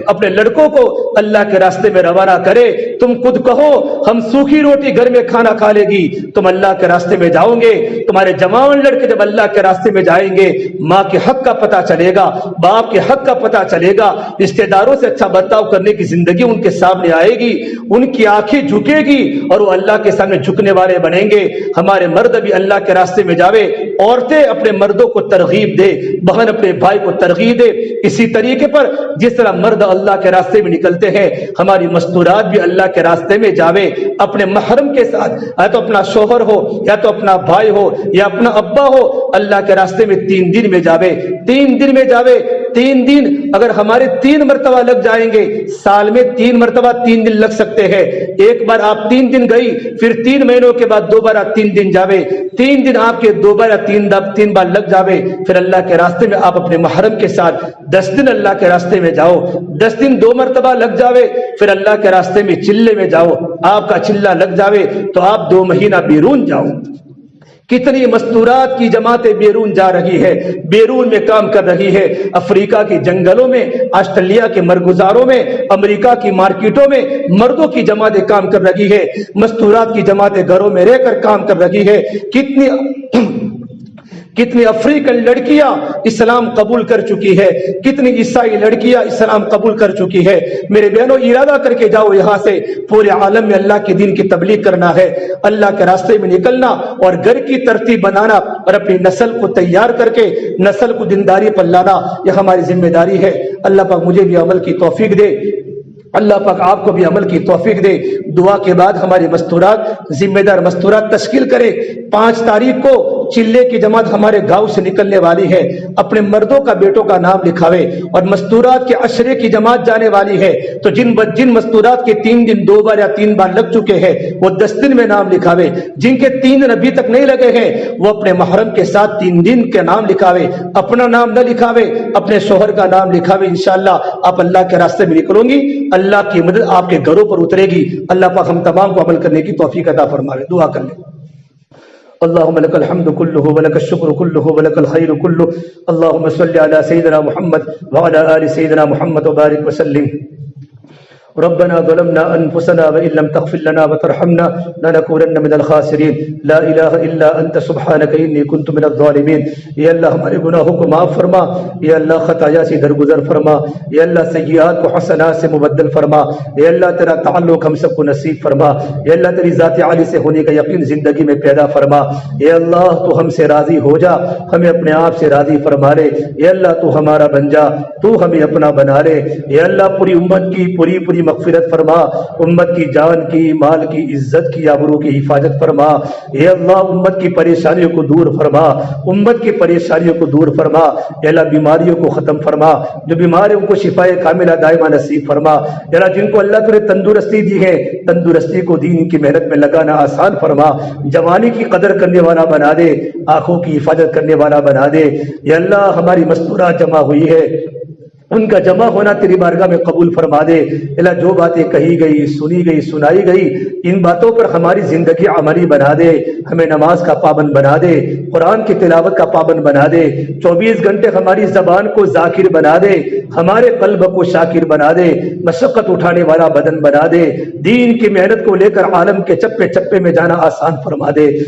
[SPEAKER 1] اپنے لڑکوں کو اللہ کے راستے میں روانہ کرے۔ تم خود کہو ہم سوکھی روٹی گھر میں کھانا کھا لے گی، تم اللہ کے راستے میں جاؤ گے، تمہارے جوان لڑکے جب اللہ کے راستے میں جائیں گے، ماں کے حق کا پتہ چلے گا، باپ کے حق کا پتہ چلے گا، رشتہ داروں سے اچھا برتاؤ کرنے کی زندگی ان کے سامنے آئے گی، ان کی آنکھیں جھکے گی اور وہ اللہ کے سامنے جھکنے والے بنیں گے۔ ہمارے مرد بھی اللہ کے راستے میں جاوے، عورتیں اپنے مردوں کو ترغیب دے، بہن اپنے بھائی کو ترغیب دے۔ اسی طریقے پر جس طرح مرد اللہ کے راستے میں نکلتے ہیں، ہماری مستورات بھی اللہ کے راستے میں جاوے، اپنے محرم کے ساتھ، یا تو اپنا شوہر ہو، یا تو اپنا بھائی ہو، یا اپنا ابا ہو، اللہ کے راستے میں 3 دن میں جاوے، 3 دن میں جاوے۔ 3 دن اگر ہمارے 3 مرتبہ لگ جائیں گے، سال میں 3 مرتبہ 3 دن لگ سکتے ہیں۔ ایک بار آپ 3 دن گئی، پھر 3 مہینوں کے بعد دوبارہ 3 دن جاوے، 3 دن آپ کے دوبارہ 3 بار لگ جاوے، پھر اللہ کے راستے میں آپ اپنے محرم کے ساتھ 10 دن اللہ کے راستے میں جاؤ، 10 دن 2 مرتبہ لگ جاوے، پھر اللہ کے راستے میں چلے میں جاؤ، آپ کا چلہ لگ جاوے تو آپ 2 مہینہ بیرون جاؤ۔ کتنی مستورات کی جماعتیں بیرون جا رہی ہے، بیرون میں کام کر رہی ہے، افریقہ کے جنگلوں میں، آسٹریلیا کے مرغزاروں میں، امریکہ کی مارکیٹوں میں مردوں کی جماعتیں کام کر رہی ہے، مستورات کی جماعتیں گھروں میں رہ کر کام کر رہی ہے۔ کتنی افریقن لڑکیاں اسلام قبول کر چکی ہے، کتنی عیسائی لڑکیاں اسلام قبول کر چکی ہے۔ میرے بہنوں، ارادہ کر کے جاؤ یہاں سے، پورے عالم میں اللہ کے دین کی تبلیغ کرنا ہے، اللہ کے راستے میں نکلنا اور گھر کی ترتیب بنانا اور اپنی نسل کو تیار کر کے نسل کو دینداری پر لانا، یہ ہماری ذمہ داری ہے۔ اللہ پاک مجھے بھی عمل کی توفیق دے، اللہ پاک آپ کو بھی عمل کی توفیق دے۔ دعا کے بعد ہماری مستورات، ذمہ دار مستورات تشکیل کرے۔ 5 تاریخ کو چلے کی جماعت ہمارے گاؤں سے نکلنے والی ہے، اپنے مردوں کا بیٹوں کا نام لکھاوے، اور مستورات کے عشرے کی جماعت جانے والی ہے، تو جن مستورات کے 3 دن 2 بار یا 3 بار لگ چکے ہیں وہ 10 دن میں نام لکھاوے، جن کے 3 دن ابھی تک نہیں لگے ہیں وہ اپنے محرم کے ساتھ 3 دن کے نام لکھاوے، اپنا نام نہ لکھاوے، اپنے شوہر کا نام لکھاوے۔ انشاءاللہ آپ اللہ کے راستے میں نکلوں گی، اللہ کی مدد آپ کے گھروں پر اترے گی۔ اللہ پاک ہم تمام کو عمل کرنے کی توفیق عطا فرمائے۔ دعا کر لیں۔ اللهم لك الحمد كله ولك الشكر كله ولك الخير كله، اللهم صل على سيدنا محمد وعلى آل سيدنا محمد وبارك وسلم۔ ربنا ظلمنا انفسنا وان لم تغفر لنا وترحمنا لنكونن من الخاسرين، لا الہ الا انت سبحانك انی كنت من الظالمین۔ یا اللہ ہمارے گناہوں کو معاف فرما، یا اللہ خطایا سے درگزر فرما، یا اللہ سیئات کو حسنات سے مبدل فرما، یا اللہ تیرا تعلق ہم سب کو نصیب فرما، یا اللہ تیری ذات عالی سے ہونے کا یقین زندگی میں پیدا فرما۔ یا اللہ تو ہم سے راضی ہو جا، ہمیں اپنے آپ سے راضی فرما لے، یا اللہ تو ہمارا بن جا، تو ہمیں اپنا بنا لے، یا اللہ پوری امت کی پوری مغفرت فرما، امت کی جان کی، مال کی، عزت کی، آبرو کی حفاظت فرما۔ اے اللہ امت کی پریشانیوں کو دور فرما، امت کی پریشانیوں کو دور فرما۔ اے اللہ بیماریوں کو ختم فرما، جو بیمار ہیں ان کو شفائے کاملہ دائمہ نصیب فرما۔ اے اللہ جن کو اللہ نے تندرستی دی ہے، تندرستی کو دین کی محنت میں لگانا آسان فرما، جوانی کی قدر کرنے والا بنا دے، آنکھوں کی حفاظت کرنے والا بنا دے۔ یا اللہ ہماری مستورات جمع ہوئی ہے، ان کا جمع ہونا تیری بارگاہ میں قبول فرما دے۔ اللہ جو باتیں کہی گئی، سنی گئی، سنائی گئی، ان باتوں پر ہماری زندگی عملی بنا دے، ہمیں نماز کا پابند بنا دے، قرآن کی تلاوت کا پابند بنا دے، 24 گھنٹے ہماری زبان کو ذاکر بنا دے، ہمارے قلب کو شاکر بنا دے، مشقت اٹھانے والا بدن بنا دے، دین کی محنت کو لے کر عالم کے چپے چپے میں جانا آسان فرما دے۔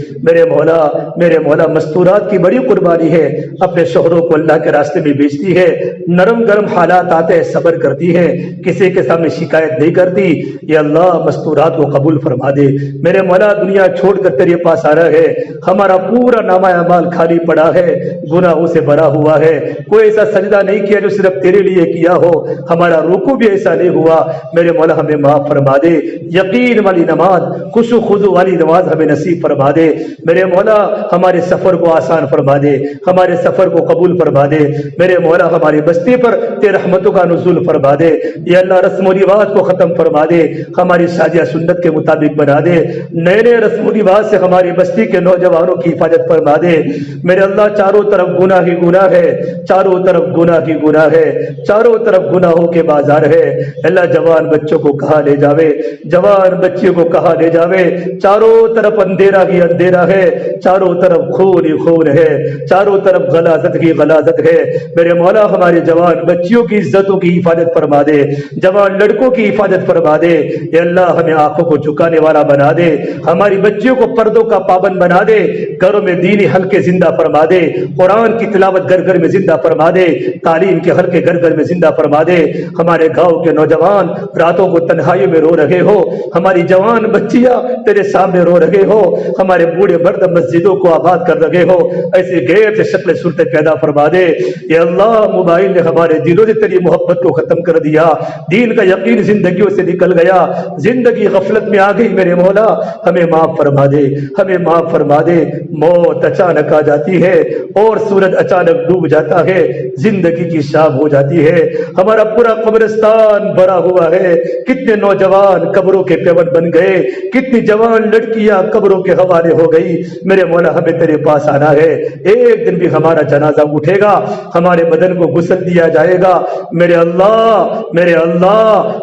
[SPEAKER 1] میرے مولا مستورات کی بڑی قربانی ہے، اپنے شوہروں کو اللہ کے راستے میں بیچتی ہے، نرم گرم حالات آتے ہیں صبر کرتی ہے، کسی کے سامنے شکایت نہیں کرتی۔ یا اللہ مستورات کو قبول فرما دے۔ میرے مولا دنیا چھوڑ کر تیرے پاس آ رہا ہے، ہمارا پورا نامہ اعمال خالی پڑا ہے، گناہوں سے بھرا ہوا ہے، کوئی ایسا سجدہ نہیں کیا جو صرف تیرے لیے کیا ہو، ہمارا رکوع بھی ایسا نہیں ہوا۔ میرے مولا ہمیں معاف فرما دے، یقین والی نماز، خشوع خضوع والی نماز ہمیں نصیب فرما دے۔ میرے مولا ہمارے سفر کو آسان فرما دے، ہمارے سفر کو قبول فرما دے۔ میرے مولا ہماری بستی پر تیرے رحمتوں کا نزول فرما دے۔ یا اللہ رسم و رواج کو ختم فرما دے، ہماری شادیہ سنت کے مطابق بنا دے، نئے نئے رسم و رواج سے ہماری بستی کے نوجوانوں کی حفاظت فرما دے۔ میرے اللہ چاروں طرف گناہ ہی گناہ ہے، چاروں طرف گناہ ہی گناہ ہے، چاروں طرف گناہوں کے بازار ہے۔ اللہ جوان بچوں کو کہاں لے جاوے، جوان بچیوں کو کہاں لے جاوے، چاروں طرف اندھیرا ہی اندھیرا ہے، چاروں طرف خون ہی خون ہے، چاروں طرف غلاظت ہی غلاظت ہے۔ میرے مولا ہمارے جوان بچیوں کی عزتوں کی حفاظت فرما دے، جوان لڑکوں کی حفاظت فرما دے۔ اے اللہ ہمیں آنکھوں کو جھکانے والا بنا دے، ہماری بچیوں کو پردوں کا پابند بنا دے، گھروں میں دینی حلقے زندہ فرما دے، قرآن کی تلاوت گھر گھر میں زندہ فرما دے، تعلیم کے حلقے گھر گھر میں زندہ فرما دے۔ ہمارے گاؤں کے نوجوان راتوں کو تنہائیوں میں رو رہے ہو، ہماری جوان بچیاں تیرے سامنے رو رہے ہو، ہمارے بوڑھے مرد مسجدوں کو آباد کر رہے ہو، ایسے غیر سے شکل صورتیں پیدا فرما دے۔ اے اللہ موبائل نے ہمارے دلوں سے تیری محبت کو ختم کر دیا، دین کا یقین زندگیوں سے نکل گیا، زندگی غفلت میں آ گئی۔ میرے مولا ہمیں معاف فرما دے، ہمیں معاف فرما دے۔ موت اچانک آ جاتی ہے اور سورج اچانک ڈوب جاتا ہے، زندگی کی شام ہو جاتی ہے، ہمارا پورا قبرستان بھرا ہوا ہے، کتنے نوجوان قبروں کے پیون بن گئے، کتنی جوان لڑکیاں قبروں کے حوالے ہو گئی۔ میرے مولا ہمیں تیرے پاس آنا ہے، ایک دن بھی ہمارا جنازہ اٹھے گا، ہمارے بدن کو غسل دیا جائے گا۔ میرے اللہ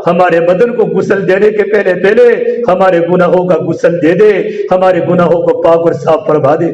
[SPEAKER 1] ہمارے بدن کو غسل دینے کے پہلے ہمارے گناہوں کا غسل دے دے، ہمارے گناہوں کو پاک اور صاف فرما دے۔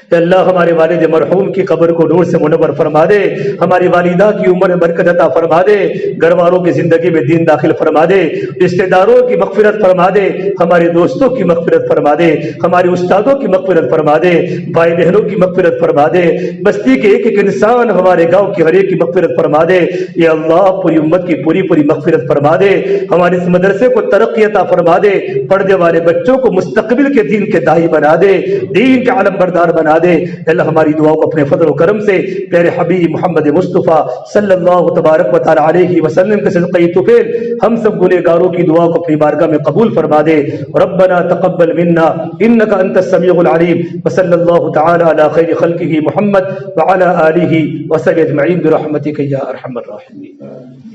[SPEAKER 1] کہ اللہ ہمارے والد مرحوم کی قبر کو نور سے منور فرما دے، ہماری والدہ کی عمر میں برکت عطا فرما دے، گھر والوں کی زندگی میں دین داخل فرما دے، رشتہ داروں کی مغفرت فرما دے، ہمارے دوستوں کی مغفرت فرما دے، ہمارے استادوں کی مغفرت فرما دے، بھائی بہنوں کی مغفرت فرما دے، بستی کے ایک ایک انسان، ہمارے گاؤں کی ہر ایک کی مغفرت فرما دے۔ یا اللہ پوری امت کی پوری مغفرت فرما دے، ہمارے اس مدرسے کو ترقی عطا فرما دے، پڑھنے والے بچوں کو مستقبل کے دین کے داعی بنا دے، دین کے علم بردار بنا دے۔ اللہ ہماری دعاؤں کو اپنے فضل و کرم سے پیارے حبیب محمد مصطفیٰ صلی اللہ تبارک و تعالی علیہ وسلم کے صدقہ طفیل ہم سب گنہگاروں کی دعا کو اپنی بارگاہ میں قبول فرما دے۔ ربنا تقبل منا انك انت السميع العليم وصلی اللہ تعالی علی خیر خلقہ محمد وعلى آلہ وصحبہ اجمعین برحمتک یا ارحم الراحمین۔